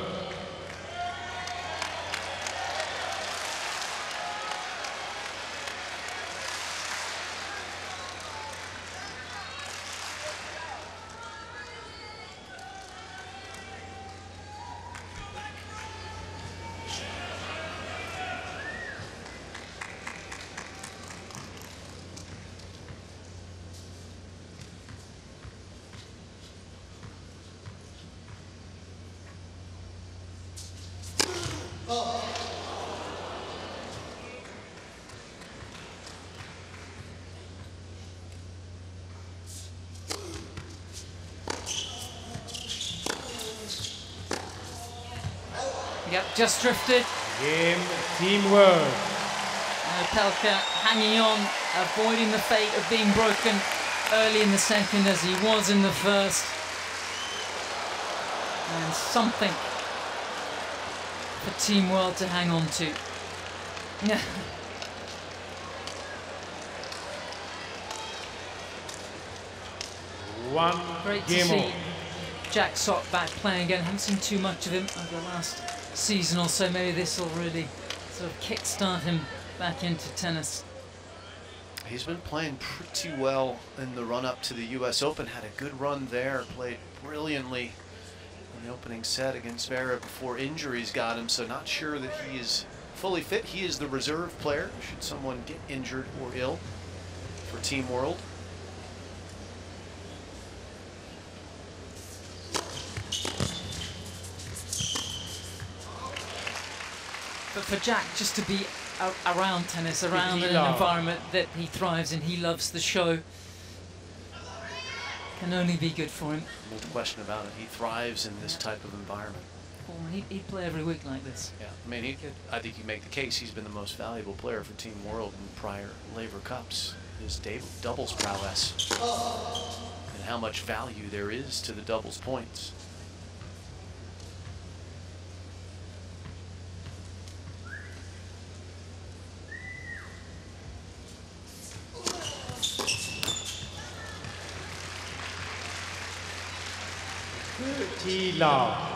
Yep, just drifted. Game, teamwork. Pelka hanging on, avoiding the fate of being broken early in the second as he was in the first. And something for Team World to hang on to. One Great to game see on. Jack Sock back playing again. Haven't seen too much of him over the last season or so. Maybe this will really sort of kickstart him back into tennis. He's been playing pretty well in the run-up to the US Open. Had a good run there, played brilliantly in the opening set against Vera before injuries got him, so not sure that he is fully fit. He is the reserve player should someone get injured or ill for Team World. But for Jack, just to be around tennis, around an environment that he thrives in, he loves the show, can only be good for him. No question about it. He thrives in this type of environment. Well, he'd play every week like this. Yeah, I mean, I think you make the case he's been the most valuable player for Team World in prior Laver Cups. His doubles prowess and how much value there is to the doubles points. T-Love.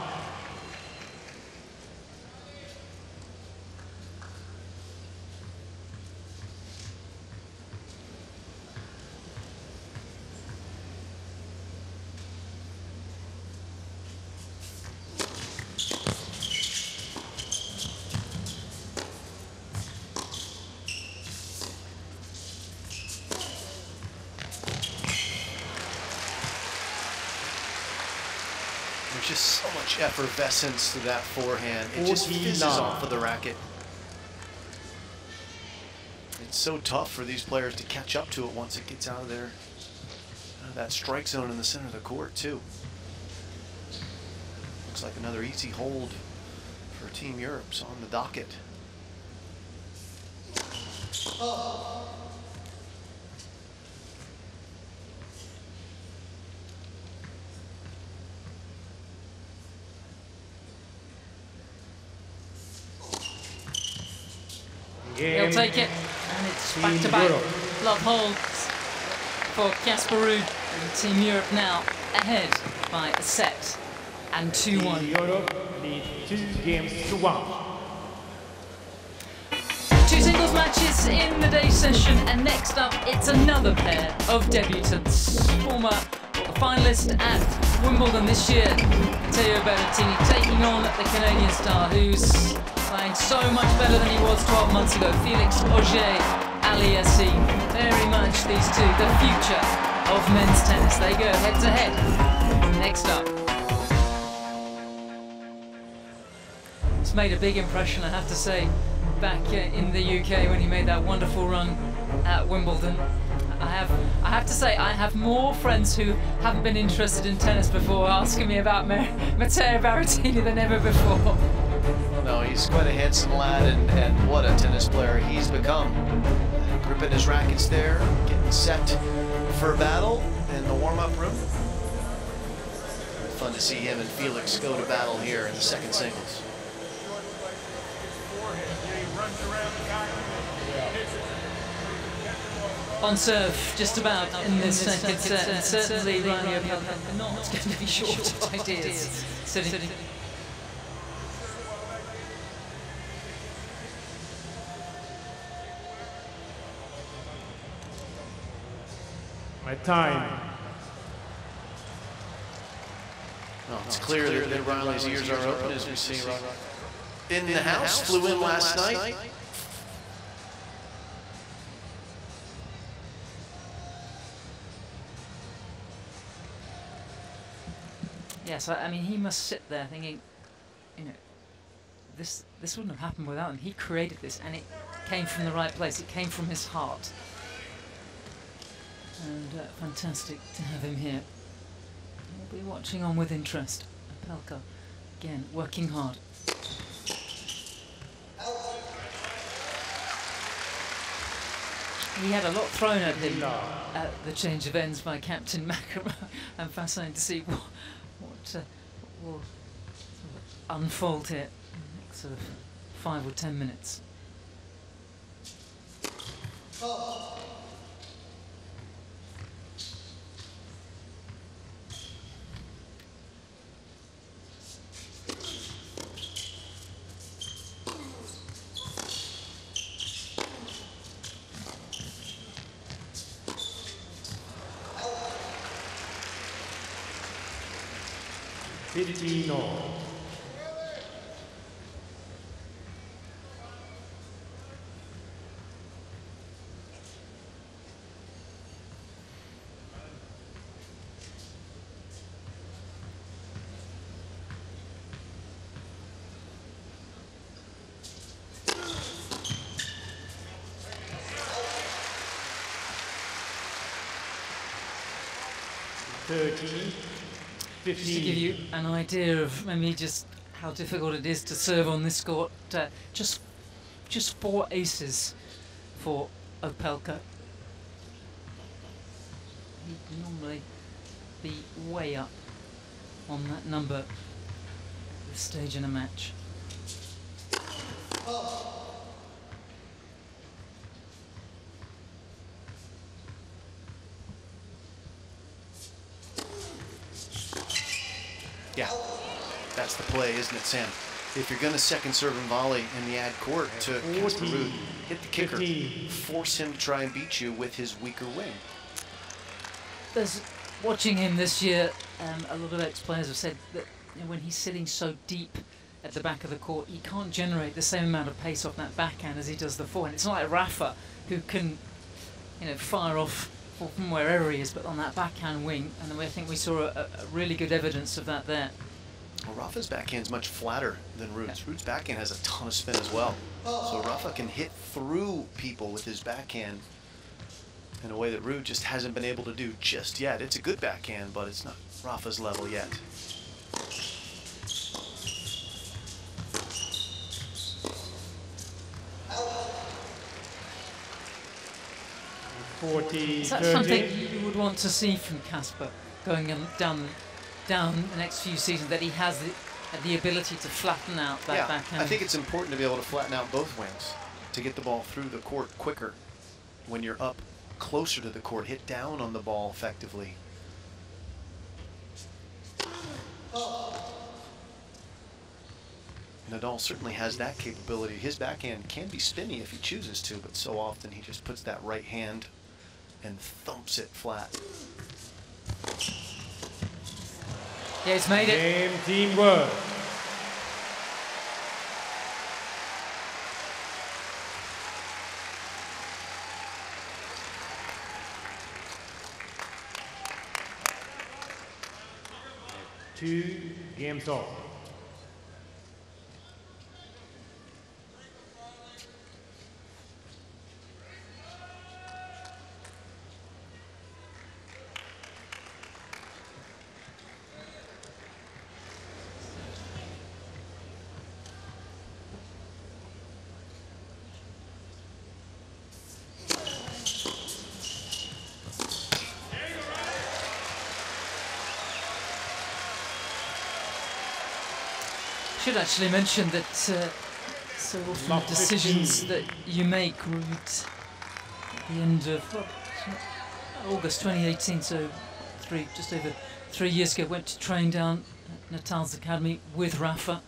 There's just so much effervescence to that forehand. It just fizzes off of the racket. It's so tough for these players to catch up to it once it gets out of there. That strike zone in the center of the court, too. Looks like another easy hold for for Team Europe's on the docket. He'll take it, and it's back-to-back love holds for Casper Ruud, and Team Europe now ahead by a set and 2-1. Europe lead 2 games to 1. 2 singles matches in the day session, and next up it's another pair of debutants. Former finalist at Wimbledon this year, Matteo Berrettini taking on the Canadian star who's playing so much better than he was 12 months ago, Felix Auger-Aliassime. Very much these two, the future of men's tennis. They go head to head. Next up. It's made a big impression, I have to say, back in the UK when he made that wonderful run at Wimbledon. I have to say, I have more friends who haven't been interested in tennis before asking me about Matteo Berrettini than ever before. No, he's quite a handsome lad, and what a tennis player he's become. Gripping his rackets there, getting set for a battle in the warm-up room. Fun to see him and Felix go to battle here in the second singles. On serve, just about in this second set, and certainly R.oPelka not going to be short of ideas. Sitting. My time. Well, it's clear that Riley's ears are open, as we see in the house. Flew in last night. Yes, I mean, he must sit there thinking, you know, this wouldn't have happened without him. He created this, and it came from the right place. It came from his heart. And fantastic to have him here. We'll be watching on with interest. Opelka, again, working hard. He had a lot thrown at him at the change of ends by Captain McEnroe. I'm fascinated to see what will sort of unfold here in the next sort of 5 or 10 minutes. No. Just to give you an idea of maybe just how difficult it is to serve on this court, just 4 aces for Opelka. He'd normally be way up on that number at this stage in a match. Yeah, that's the play, isn't it, Sam? If you're going to second serve and volley in the ad court to Casper Ruud, hit the kicker, force him to try and beat you with his weaker wing. Watching him this year, a lot of ex-players have said that when he's sitting so deep at the back of the court, he can't generate the same amount of pace off that backhand as he does the forehand. It's not like Rafa, who can, fire off from wherever he is, but on that backhand wing, and I think we saw a really good evidence of that there. Well, Rafa's backhand's much flatter than Ruud's. Yeah. Ruud's backhand has a ton of spin as well. So Rafa can hit through people with his backhand in a way that Ruud just hasn't been able to do just yet. It's a good backhand, but it's not Rafa's level yet. 40, Is that 30. something you would want to see from Casper going down the next few seasons, that he has the ability to flatten out that backhand? I think it's important to be able to flatten out both wings to get the ball through the court quicker. When you're up closer to the court, hit down on the ball effectively. Nadal certainly has that capability. His backhand can be spinny if he chooses to, but so often he just puts that right hand and thumps it flat. Yeah, he's made it. Game teamwork. Two games off. Should actually mention that so often the decisions that you make at the end of August 2018, so just over 3 years ago, went to train down at Natal's academy with Rafa.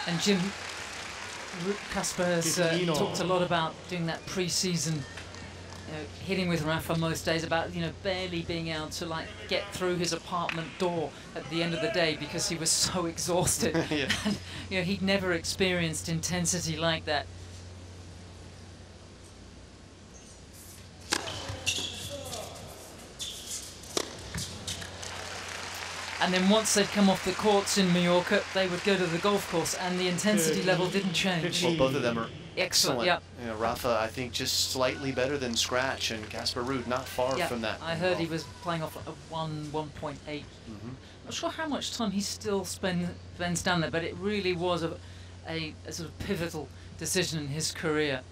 And Jim, Casper has talked a lot about doing that pre-season, hitting with Rafa most days, about barely being able to get through his apartment door at the end of the day because he was so exhausted. And, he'd never experienced intensity like that. And then once they'd come off the courts in Mallorca, they would go to the golf course, and the intensity level didn't change. Well, both of them are excellent. Yep. Rafa, I think, just slightly better than scratch, and Casper Ruud not far from that. I heard he was playing off a 1.8. Not sure how much time he still spends down there, but it really was a sort of pivotal decision in his career.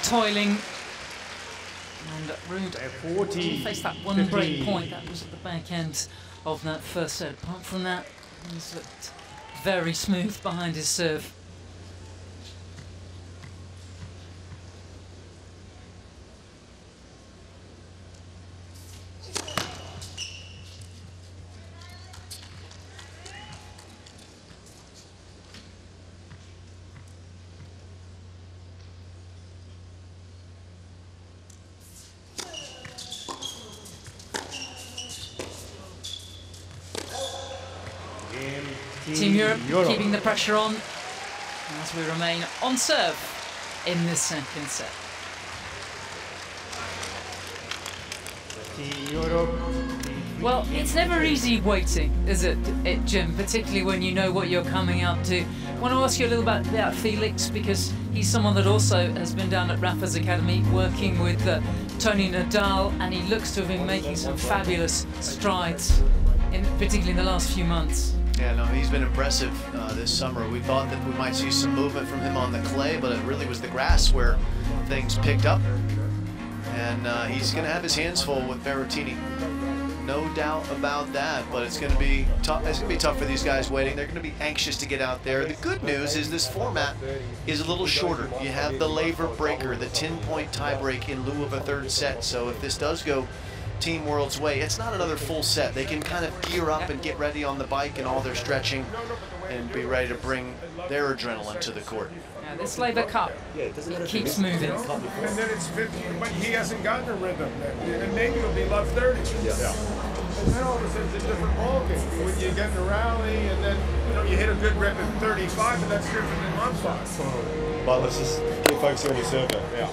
Toiling, and Ruud faced that one break point. That was at the back end of that first set. Apart from that, he's looked very smooth behind his serve. Team Europe keeping the pressure on as we remain on serve in this second set. Team Europe. Well, it's never easy waiting, is it, Jim? Particularly when you know what you're coming up to. I want to ask you a little bit about Felix, because he's someone that also has been down at Rafa's academy working with Tony Nadal, and he looks to have been making some fabulous strides, particularly in the last few months. Yeah, no, he's been impressive this summer. We thought that we might see some movement from him on the clay, but it really was the grass where things picked up. And he's going to have his hands full with Berrettini. No doubt about that, but it's going to be tough. It's going to be tough for these guys waiting. They're going to be anxious to get out there. The good news is this format is a little shorter. You have the Laver breaker, the 10-point tiebreak in lieu of a third set. So if this does go Team World's way, it's not another full set. They can kind of gear up and get ready on the bike and all their stretching and be ready to bring their adrenaline to the court. Yeah, this Laver Cup keeps moving. And then it's 50, but he hasn't gotten a rhythm. And maybe it'll be love 30. Yeah. And then all of a sudden it's a different ballgame. When you get in a rally and then you hit a good rip at 35, and that's different than love 5. But let's just keep focusing on your serve. Yeah.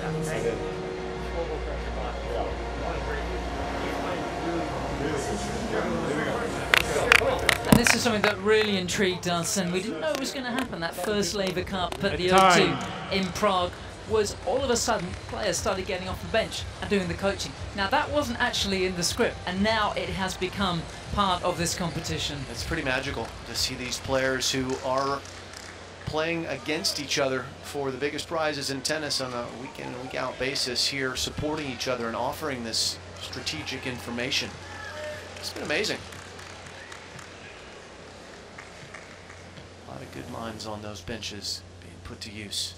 And this is something that really intrigued us, and we didn't know it was going to happen. That first Laver Cup at the O2 in Prague was all of a sudden players started getting off the bench and doing the coaching. Now that wasn't actually in the script, and now it has become part of this competition. It's pretty magical to see these players who are playing against each other for the biggest prizes in tennis on a week in and week out basis here, supporting each other and offering this strategic information. It's been amazing. A lot of good minds on those benches being put to use.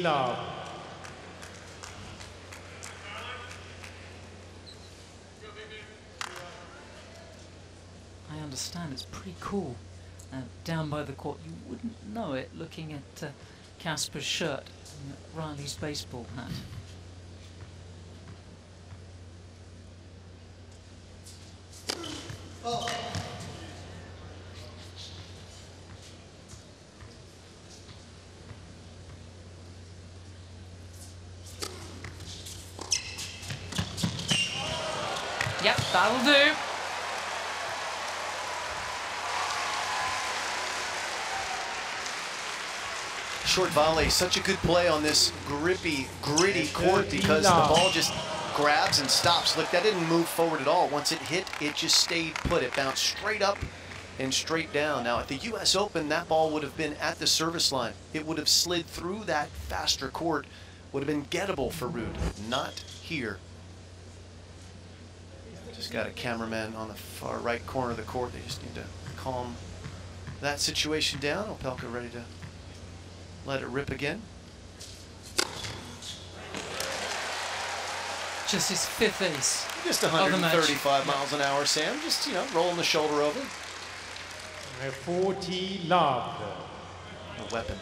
Love. I understand it's pretty cool. Down by the court, you wouldn't know it looking at Casper's shirt and Riley's baseball hat. Yep, that'll do. Short volley, such a good play on this grippy, gritty court because the ball just grabs and stops. Look, that didn't move forward at all. Once it hit, it just stayed put. It bounced straight up and straight down. Now, at the U.S. Open, that ball would have been at the service line. It would have slid through that faster court, would have been gettable for Ruud. Not here. Just got a cameraman on the far right corner of the court. They just need to calm that situation down. Opelka ready to let it rip again. Just his 5th ace. Just 135 miles an hour, Sam. Just, rolling the shoulder over. 40 love. A weapon.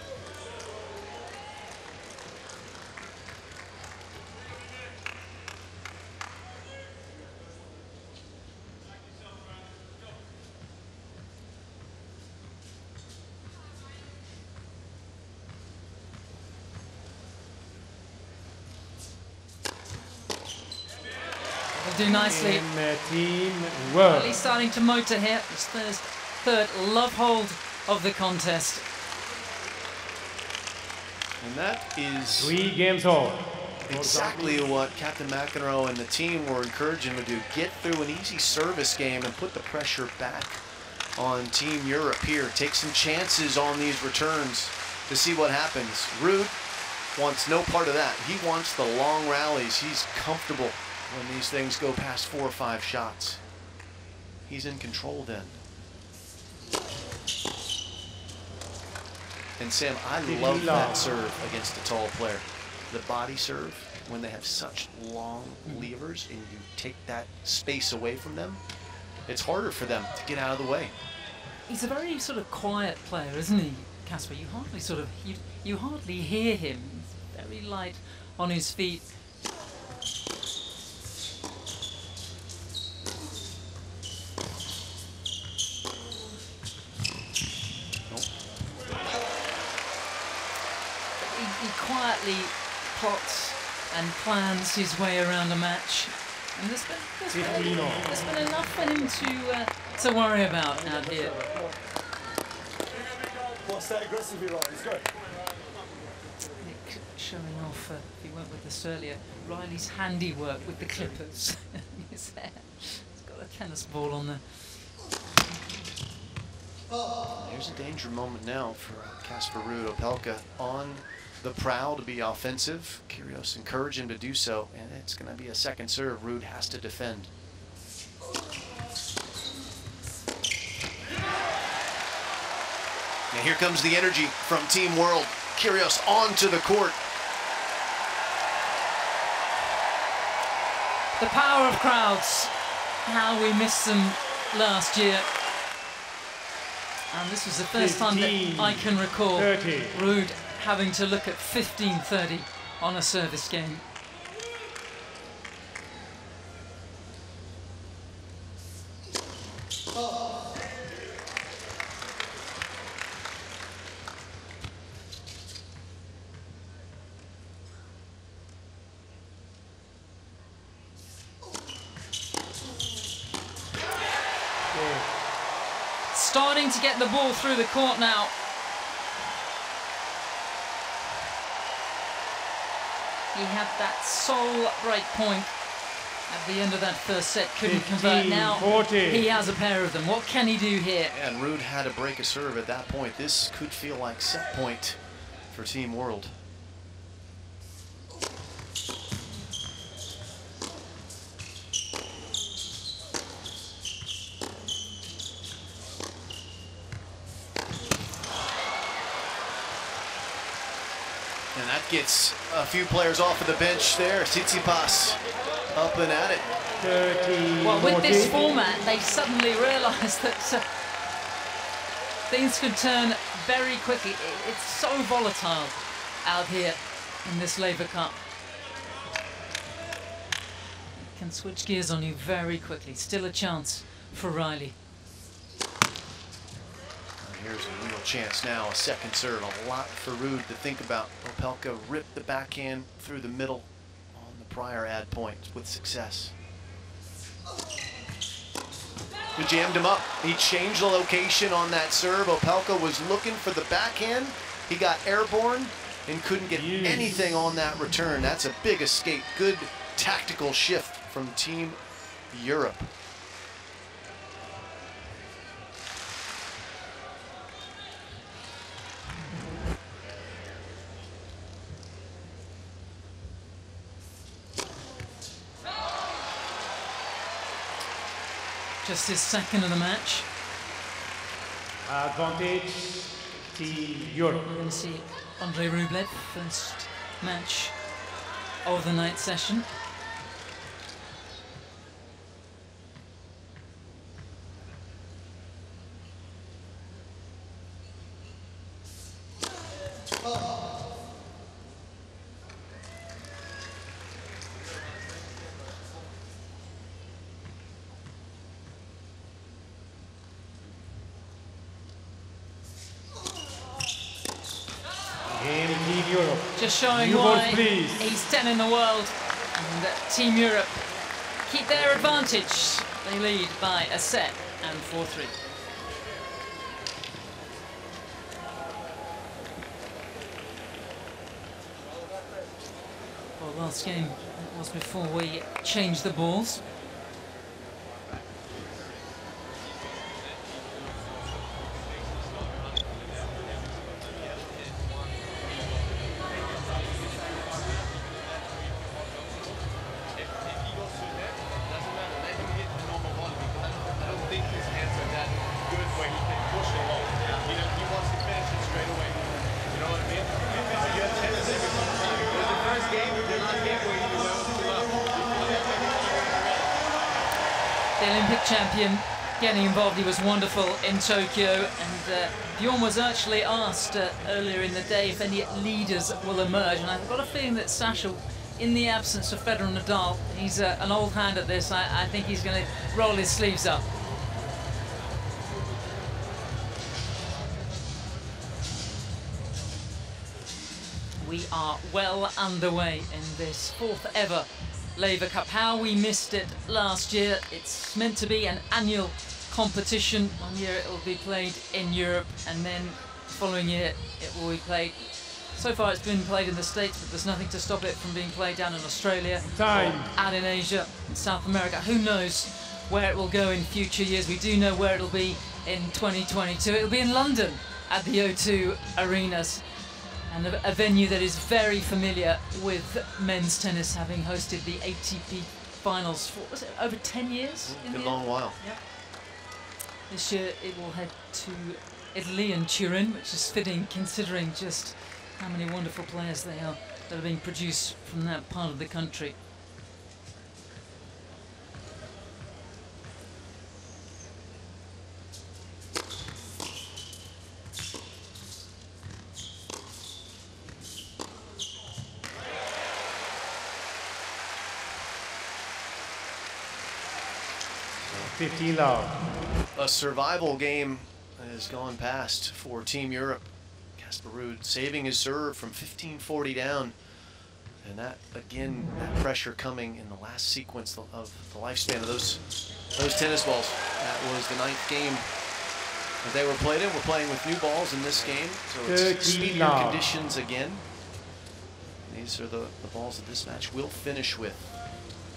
Do nicely. Team work. He's starting to motor here. His third love hold of the contest. And that is 3 games all. exactly what Captain McEnroe and the team were encouraging him to do. Get through an easy service game and put the pressure back on Team Europe here. Take some chances on these returns to see what happens. Ruud wants no part of that. He wants the long rallies. He's comfortable when these things go past 4 or 5 shots. He's in control then. And Sam, I love that serve against a tall player. The body serve, when they have such long levers and you take that space away from them, it's harder for them to get out of the way. He's a very sort of quiet player, isn't he, Casper? You hardly you hardly hear him. He's very light on his feet. He quietly plots and plans his way around a match, and there's been enough for him to worry about out here. Nick showing off, if he went with this earlier, Riley's handiwork with the clippers. His hair. He's got a tennis ball on there. There's a danger moment now for Casper Ruud. Opelka on the prowl to be offensive. Kyrgios encouraged him to do so, and it's going to be a second serve. Ruud has to defend. And here comes the energy from Team World. Kyrgios onto the court. The power of crowds, how we missed them last year. And this was the first time that I can recall Ruud having to look at 15-30 on a service game. Starting to get the ball through the court now. He had that sole break point at the end of that first set, couldn't convert. Now 40. He has a pair of them. What can he do here? And Ruud had to break a serve at that point. This could feel like set point for Team World. And that gets a few players off of the bench there. Tsitsipas up and at it. 30, well, with 40. this format, they suddenly realised that things could turn very quickly. It's so volatile out here in this Laver Cup. It can switch gears on you very quickly. Still a chance for Riley. Here's a real chance now, a second serve. A lot for Ruud to think about. Opelka ripped the backhand through the middle on the prior ad point with success. He jammed him up. He changed the location on that serve. Opelka was looking for the backhand. He got airborne and couldn't get anything on that return. That's a big escape. Good tactical shift from Team Europe. Just his second of the match. Advantage, Team Europe. We're going to see Andrei Rublev, first match of the night session. Just showing why he's 10 in the world, and Team Europe keep their advantage. They lead by a set and 4-3. Well, last game was before we changed the balls. Champion getting involved. He was wonderful in Tokyo, and Bjorn was actually asked earlier in the day if any leaders will emerge, and I've got a feeling that Sasha, in the absence of Federer and Nadal, he's an old hand at this. I think he's going to roll his sleeves up. We are well underway in this fourth ever Laver Cup. How we missed it last year. It's meant to be an annual competition. 1 year it will be played in Europe, and then the following year it will be played. So far it's been played in the States, but there's nothing to stop it from being played down in Australia and in Asia, in South America. Who knows where it will go in future years. We do know where it'll be in 2022. It'll be in London at the O2 Arenas, and a venue that is very familiar with men's tennis, having hosted the ATP finals for, was it over 10 years? A long while. Yep. This year it will head to Italy and Turin, which is fitting considering just how many wonderful players they are that are being produced from that part of the country. A survival game has gone past for Team Europe. Casper Ruud saving his serve from 15-40 down. And that, again, that pressure coming in the last sequence of the lifespan of those tennis balls. That was the 9th game that they were played in. We're playing with new balls in this game, so it's speedier conditions again. These are the balls that this match will finish with.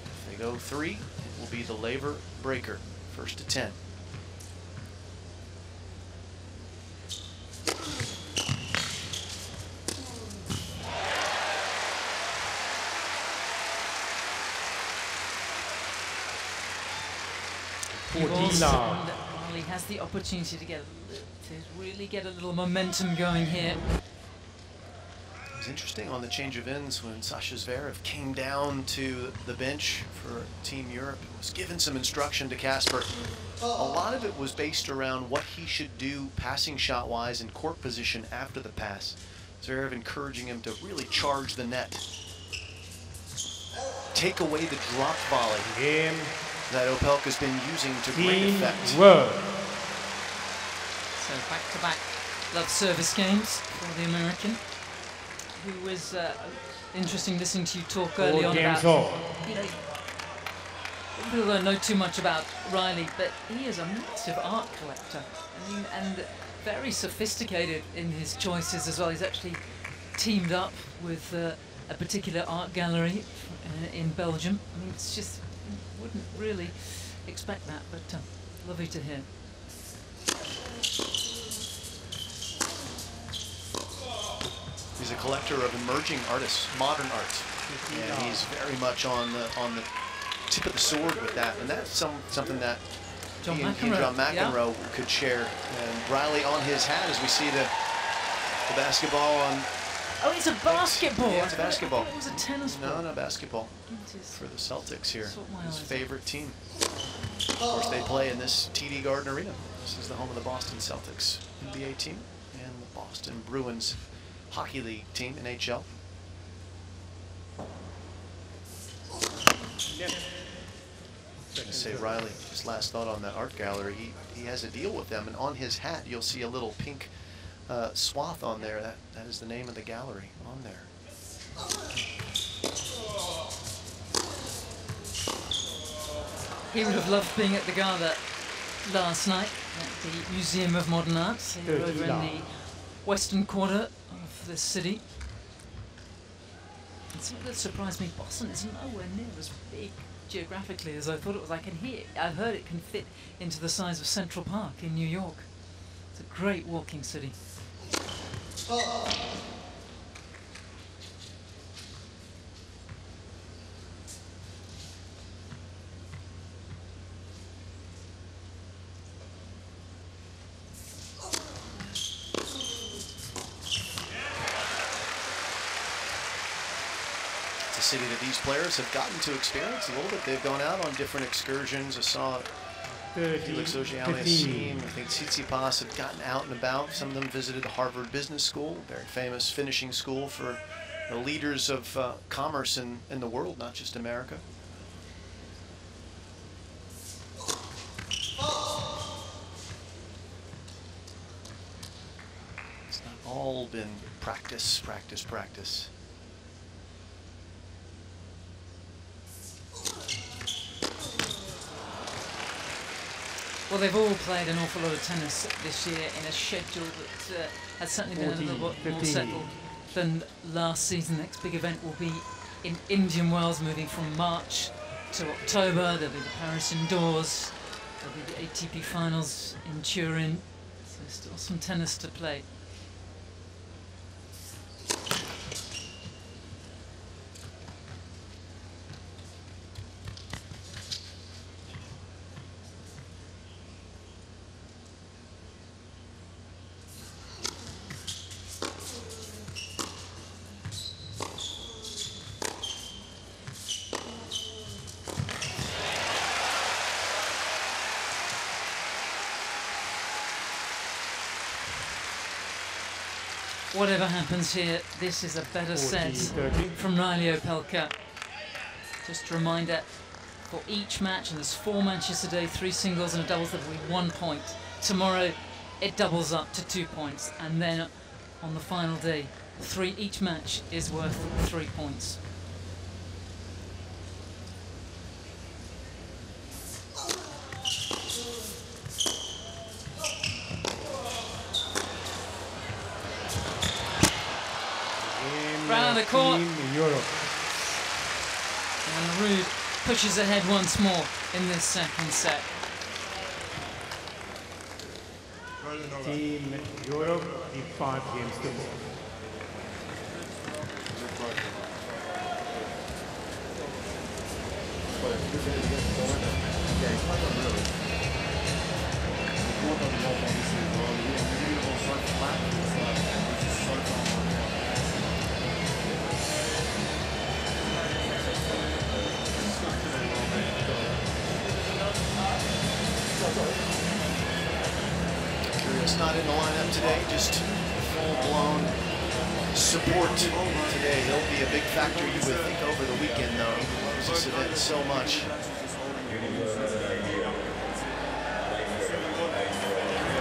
If they go 3, it will be the Laver breaker, first to 10. Riley has the opportunity to really get a little momentum going here. It was interesting on the change of ends when Sasha Zverev came down to the bench for Team Europe. He was given some instruction to Casper. A lot of it was based around what he should do passing shot-wise and court position after the pass. Zverev encouraging him to really charge the net. Take away the drop volley that Opelka's been using to great effect. So back-to-back love service games for the American, who was interesting listening to you talk early on about, you know, people don't know too much about Riley, but he is a massive art collector. I mean, and very sophisticated in his choices as well. He's actually teamed up with a particular art gallery in Belgium. I mean, it's just, wouldn't really expect that, but lovely to hear. He's a collector of emerging artists, modern art, and he's very much on the tip of the sword with that. And that's something that he and John McEnroe could share. And Riley on his hat, as we see the basketball on. Oh, it's a basketball. Yeah, it's a basketball. It was a tennis ball. No, basketball for the Celtics here. His favorite team. Of course, they play in this TD Garden Arena. This is the home of the Boston Celtics NBA team and the Boston Bruins Hockey League team, NHL. I say Riley, just last thought on that art gallery, he has a deal with them, and on his hat you'll see a little pink swath on there. That is the name of the gallery on there. He would have loved being at the gala last night at the Museum of Modern Art over in the western quarter of the city. And something that surprised me, Boston is nowhere near as big geographically as I thought it was. I've heard it can fit into the size of Central Park in New York. It's a great walking city. City that these players have gotten to experience a little bit. They've gone out on different excursions. I saw Felix Auger-Aliassime, I think Tsitsipas had gotten out and about. Some of them visited Harvard Business School, very famous finishing school for the leaders of commerce in the world, not just America. It's not all been practice, practice, practice. Well, they've all played an awful lot of tennis this year in a schedule that has certainly been a little bit more settled than last season. The next big event will be in Indian Wells, moving from March to October. There'll be the Paris Indoors, there'll be the ATP Finals in Turin. So still some tennis to play. whatever happens here, this is a better set from R.Opelka. Just a reminder, for each match, and there's 4 matches today, 3 singles and a doubles, that will be 1 point. Tomorrow, it doubles up to 2 points, and then on the final day, each match is worth 3 points. Round the court. And Ruud pushes ahead once more in this second set. Team Europe in 5 games to 4. Curious not in the lineup today, just full-blown support today. He'll be a big factor, you would think, over the weekend, though. He loves this event so much.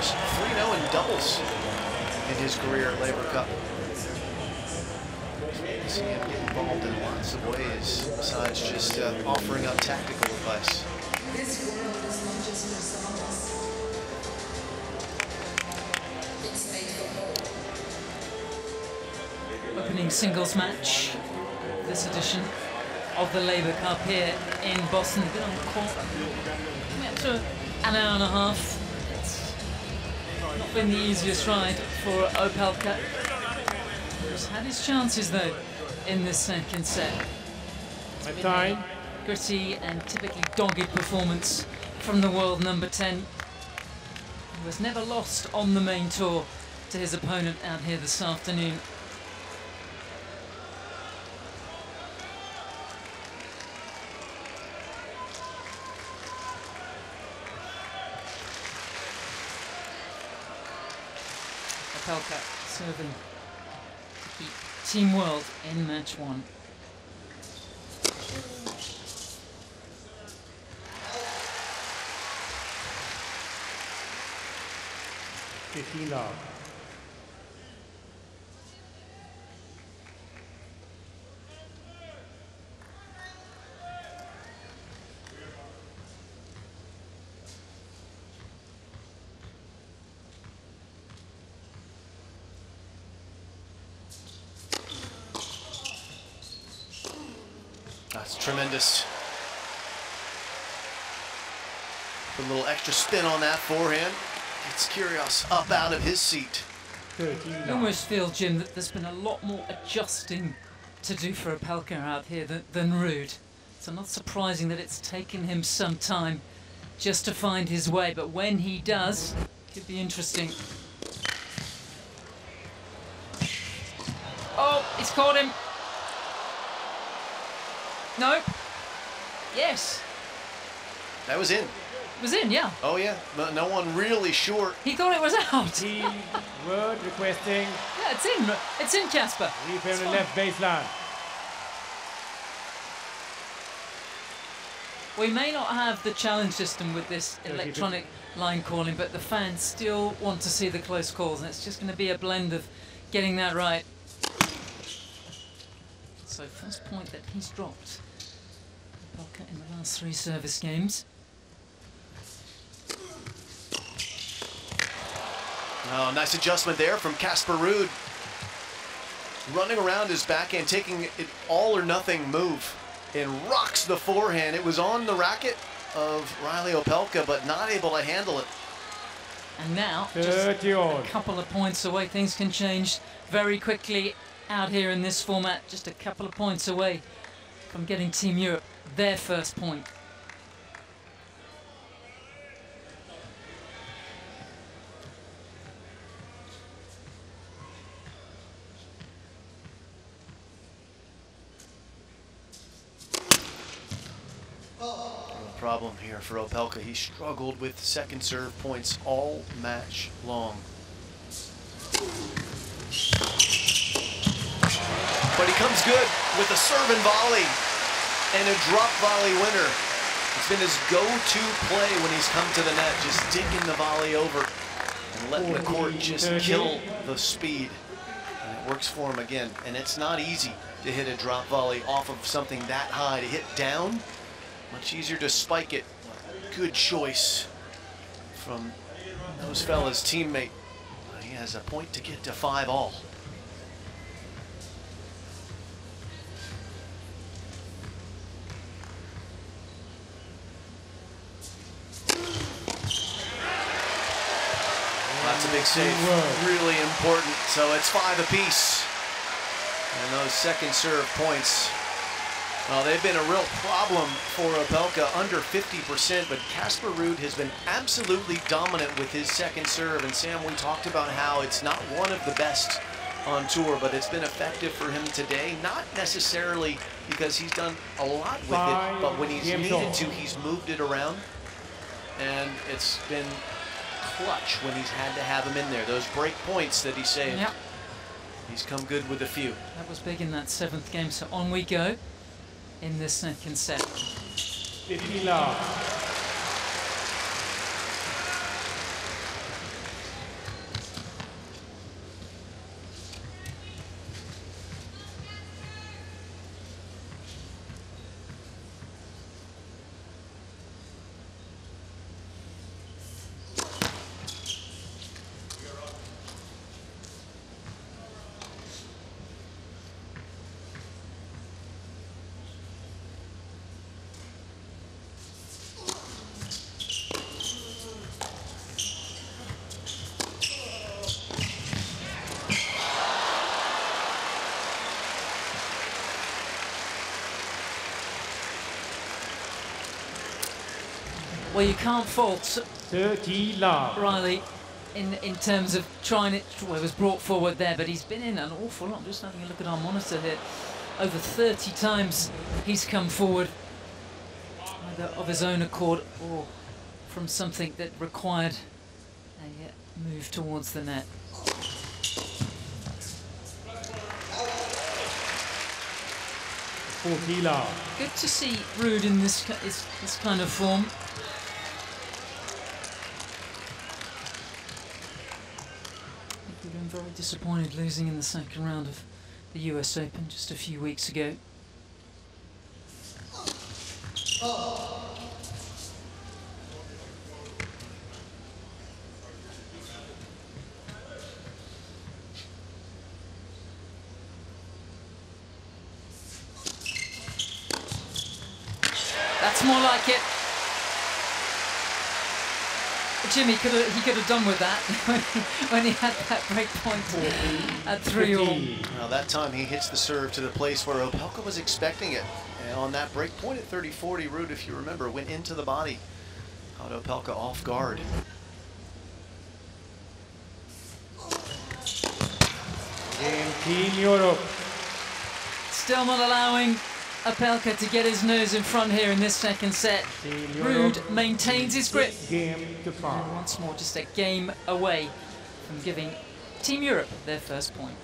3-0 in doubles in his career at Laver Cup. See him get involved in lots of ways besides just offering up tactical advice. This world is not just for some of us. It's made for all. Opening singles match, this edition of the Laver Cup here in Boston. Been on the court coming up to an hour and a half. It's not been the easiest ride for Opelka. He's had his chances though in this second set. It's been a gritty and typically dogged performance from the world number 10, who has never lost on the main tour to his opponent out here this afternoon. Opelka serving to keep Team World in match 1. Love. That's tremendous. Put a little extra spin on that forehand. Gets Kyrgios up out of his seat. I almost feel, Jim, that there's been a lot more adjusting to do for Opelka out here than Ruud. So not surprising that it's taken him some time just to find his way, but when he does, it could be interesting. Oh, he's caught him. No. Yes. That was in. It was in, yeah. Oh yeah, no one really sure. He thought it was out. Team World requesting. Yeah, it's in. It's in, Casper. Replay on the left baseline. We may not have the challenge system with this electronic line calling, but the fans still want to see the close calls, and it's just going to be a blend of getting that right. So first point that he's dropped. Opelka in the last 3 service games. Oh, nice adjustment there from Casper Ruud. Running around his backhand, taking it all or nothing move, and rocks the forehand. It was on the racket of R.Opelka, but not able to handle it. And now, just a couple of points away. Things can change very quickly out here in this format. Just a couple of points away from getting Team Europe their first point. Problem here for Opelka. He struggled with second serve points all match long. But he comes good with a serve and volley and a drop volley winner. It's been his go-to play when he's come to the net, just digging the volley over and letting the court just kill the speed. And it works for him again. And it's not easy to hit a drop volley off of something that high. To hit down, much easier to spike it. Good choice from those fellas' teammate. He has a point to get to 5-all. That's a big save, really important. So it's 5 apiece. And those second serve points, well, they've been a real problem for Opelka, under 50%, but Casper Ruud has been absolutely dominant with his second serve. And Sam, we talked about how it's not one of the best on tour, but it's been effective for him today. Not necessarily because he's done a lot with it, but when he's needed to, he's moved it around. And it's been clutch when he's had to have him in there. Those break points that he saved, yep. He's come good with a few. That was big in that 7th game, so on we go in this second set. Well, you can't fault Riley in terms of trying it. Well, it was brought forward there, but he's been in an awful lot. I'm just having a look at our monitor here. Over 30 times he's come forward, either of his own accord or from something that required a move towards the net. Good to see Ruud in this kind of form. We've been very disappointed losing in the second round of the US Open just a few weeks ago. That's more like it. Jimmy he could have done with that when he had that break point at 3-all. Well, that time he hits the serve to the place where Opelka was expecting it. And on that break point at 30-40, Ruud, if you remember, went into the body. Caught Opelka off guard. Team Europe. Still not allowing Opelka to get his nose in front here in this second set. Ruud maintains his grip. And once more, just a game away from giving Team Europe their first point.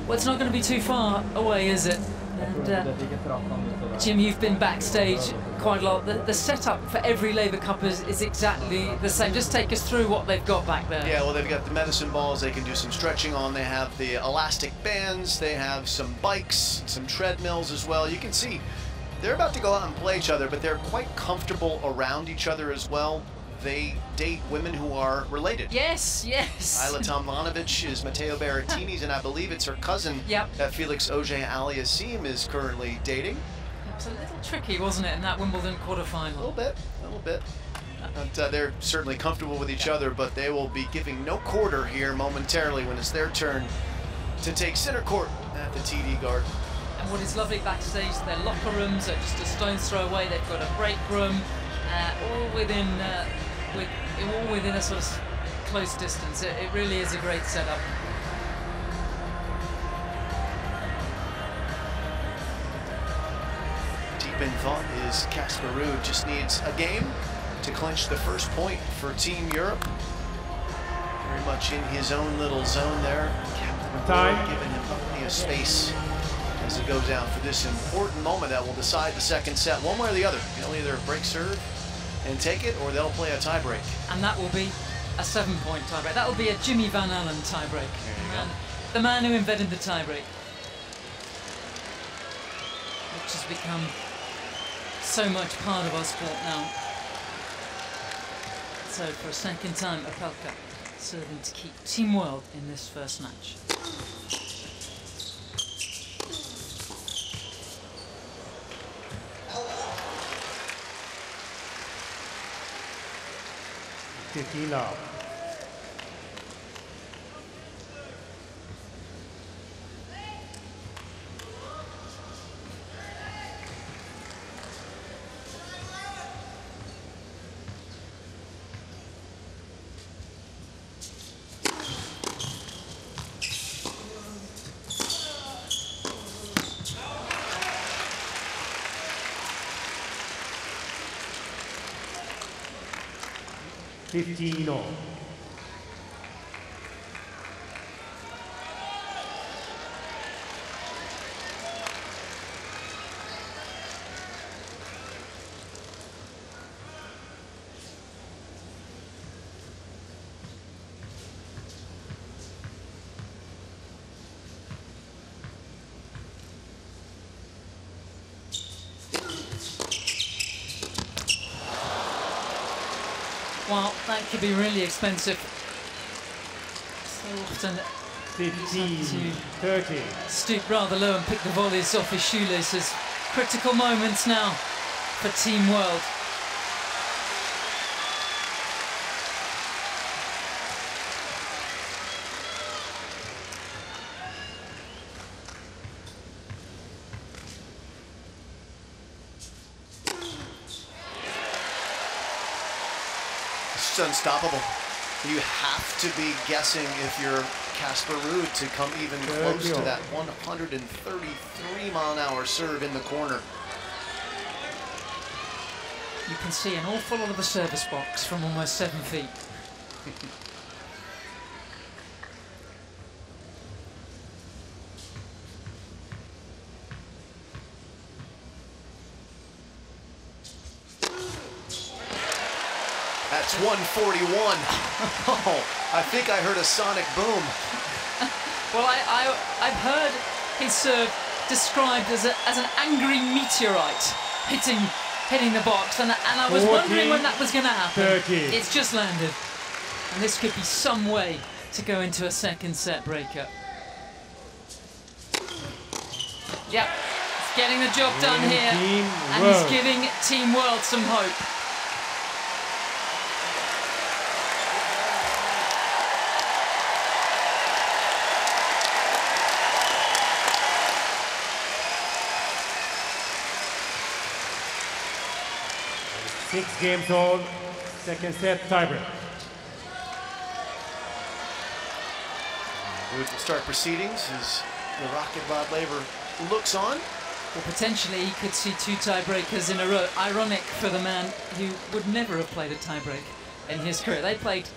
Well, it's not going to be too far away, is it? And Jim, you've been backstage quite a lot. The setup for every Laver Cup is exactly the same. Just take us through what they've got back there. Yeah, well, they've got the medicine balls they can do some stretching on. They have the elastic bands. They have some bikes, some treadmills as well. You can see they're about to go out and play each other, but they're quite comfortable around each other as well. They date women who are related. Yes, yes. Isla Tomljanovic is Matteo Berrettini's, and I believe it's her cousin that Felix Auger-Aliassime is currently dating. It was a little tricky, wasn't it, in that Wimbledon quarterfinal? A little bit. But, they're certainly comfortable with each other, but they will be giving no quarter here momentarily when it's their turn to take center court at the TD Garden. And what is lovely backstage, their locker rooms are just a stone's throw away. They've got a break room, all within a sort of close distance. It really is a great setup. Deep in thought is Casper Ruud. Just needs a game to clinch the first point for Team Europe. Here very much in his own little zone there. Captain Time. giving him plenty of space as he goes out for this important moment that will decide the second set, one way or the other. They'll either break serve and take it, or they'll play a tiebreak. And that will be a 7-point tiebreak. That will be a Jimmy Van Allen tiebreak. The man who invented the tiebreak, which has become so much part of our sport now. So for a second time, R.o펠카 serving to keep Team World in this first match. Now. 15-all. Well, that could be really expensive. So often 15-30. Stoop rather low and pick the volleys off his shoelaces. Critical moments now for Team World. It's unstoppable. You have to be guessing if you're Casper Ruud to come even close to that 133-mile-an-hour serve in the corner. You can see an awful lot of the service box from almost 7 feet. That's 141. Oh, I think I heard a sonic boom. Well, I've heard his serve described as an angry meteorite hitting the box, and I was wondering when that was going to happen. 30. It's just landed, and this could be some way to go into a second set breakup. Yep, he's getting the job done here, and he's giving Team World some hope. Six games all, second set tiebreak. We will start proceedings as the Rocket Rod Laver looks on. Well, potentially he could see 2 tiebreakers in a row. Ironic for the man who would never have played a tiebreak in his career. They played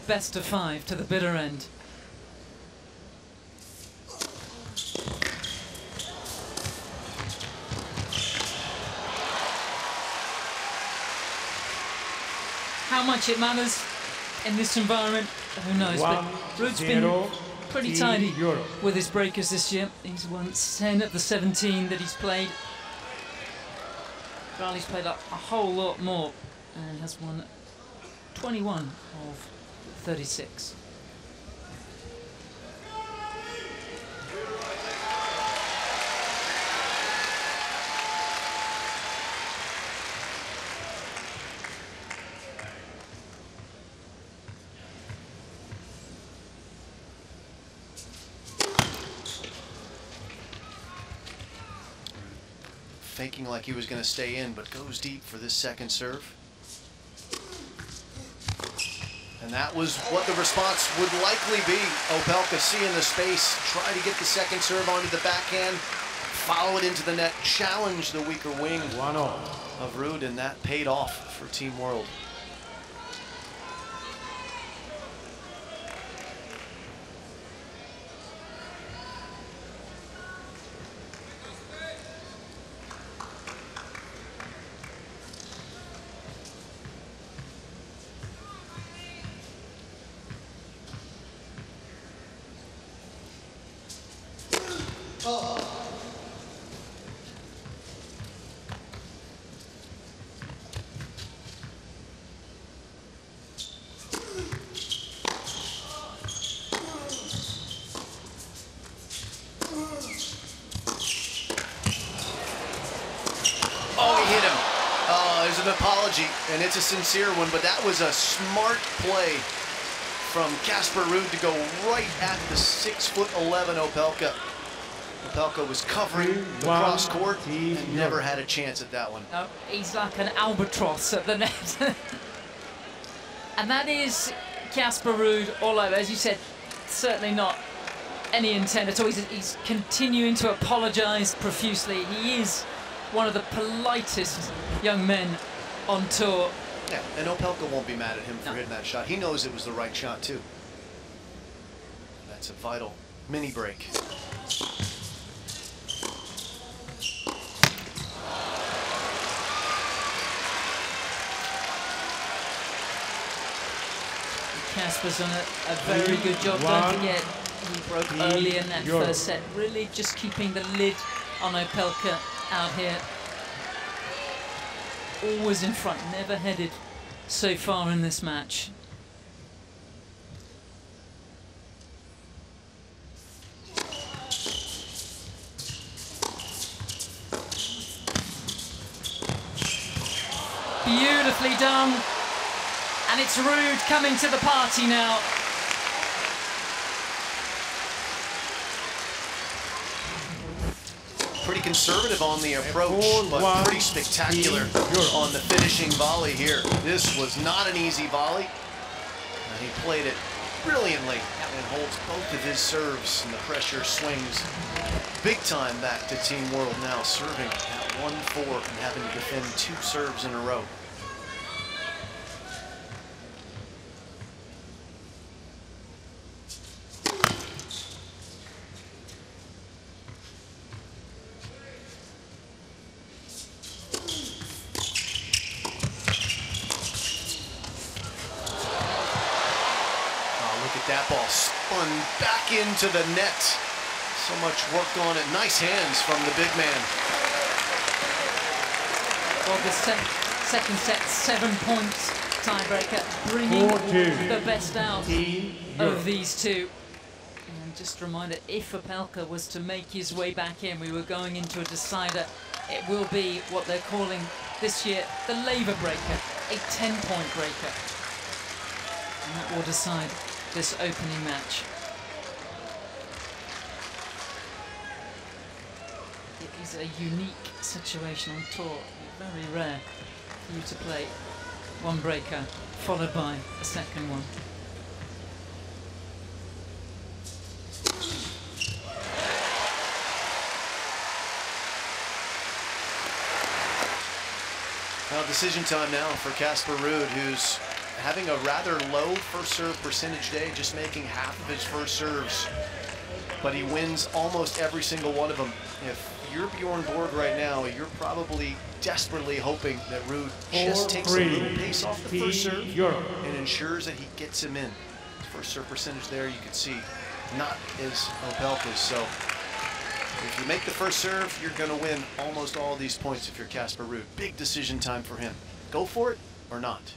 best of 5 to the bitter end. How much it matters in this environment, who knows? But Ruud's been pretty tidy with his breakers this year. He's won 10 of the 17 that he's played. Riley's played a whole lot more and has won 21 of 36. Thinking like he was going to stay in, but goes deep for this second serve. And that was what the response would likely be. Opelka seeing the space, try to get the second serve onto the backhand, follow it into the net, challenge the weaker wing of Ruud, and that paid off for Team World. Oh, he hit him. There's an apology, and it's a sincere one, but that was a smart play from Casper Ruud to go right at the 6'11" Opelka. Opelka was covering the cross court and never had a chance at that one. No, he's like an albatross at the net. And that is Casper Ruud all over. As you said, certainly not any intent at all. He's continuing to apologise profusely. He is one of the politest young men on tour. Yeah, and Opelka won't be mad at him for hitting that shot. He knows it was the right shot, too. That's a vital mini break. Casper's done a very good job. Don't forget, he broke early in that first set. Really just keeping the lid on Opelka out here. Always in front, never headed so far in this match. Beautifully done. And it's Ruud coming to the party now. Pretty conservative on the approach, but pretty spectacular on the finishing volley here. This was not an easy volley, and he played it brilliantly and holds both of his serves, and the pressure swings big time back to Team World now, serving at 1-4 and having to defend 2 serves in a row. That ball spun back into the net. So much work on it. Nice hands from the big man. Well, the second set, 7 points tiebreaker, bringing the best out of these two. And just a reminder, if Opelka was to make his way back in, we were going into a decider. It will be what they're calling this year the Laver breaker, a 10-point breaker. And that will decide this opening match. It is a unique situation on tour. Very rare for you to play one breaker followed by a second one. Well, decision time now for Casper Ruud, who's having a rather low first serve percentage day, just making half of his first serves. But he wins almost every single one of them. If you're Bjorn Borg right now, you're probably desperately hoping that Ruud just takes a little pace off the first serve and ensures that he gets him in. First serve percentage there, you can see, not as Opelka's. So if you make the first serve, you're going to win almost all these points if you're Casper Ruud. Big decision time for him. Go for it or not.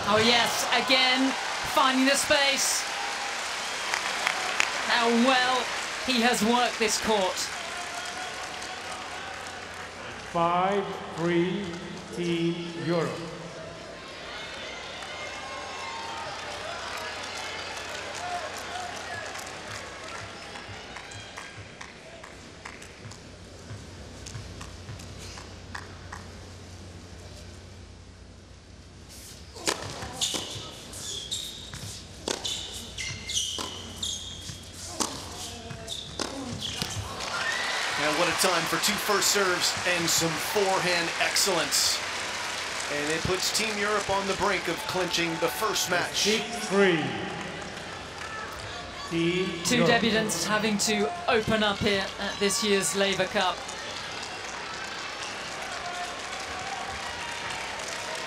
Oh yes, again, finding the space. How well he has worked this court. 5-3 Team Europe. What a time for 2 first serves and some forehand excellence. And it puts Team Europe on the brink of clinching the first match. 6-3. Two debutants having to open up here at this year's Laver Cup.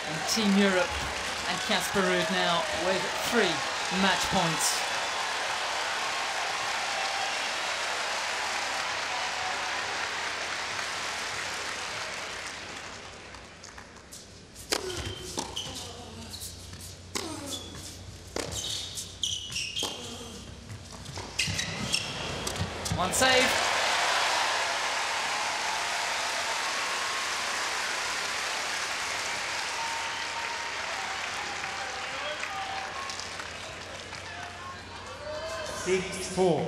And Team Europe and Casper Ruud now with 3 match points. One save. Four.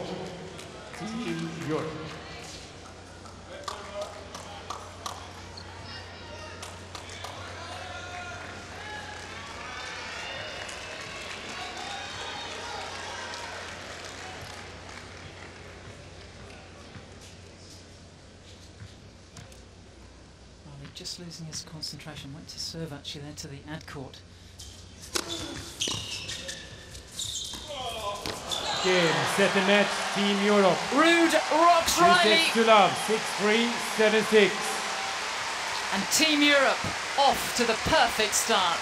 Team Europe. Just losing his concentration, went to serve actually then to the ad court. Game, set and match, Team Europe. Ruud rocks 2 Riley. sets to love, 6-3, 7-6. And Team Europe off to the perfect start.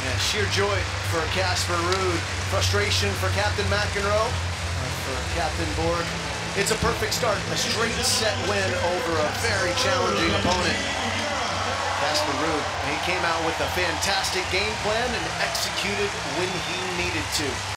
Yeah, sheer joy for Casper Ruud. Frustration for Captain McEnroe, for Captain Borg. It's a perfect start, a straight set win over a very challenging opponent. Casper Ruud, he came out with a fantastic game plan and executed when he needed to.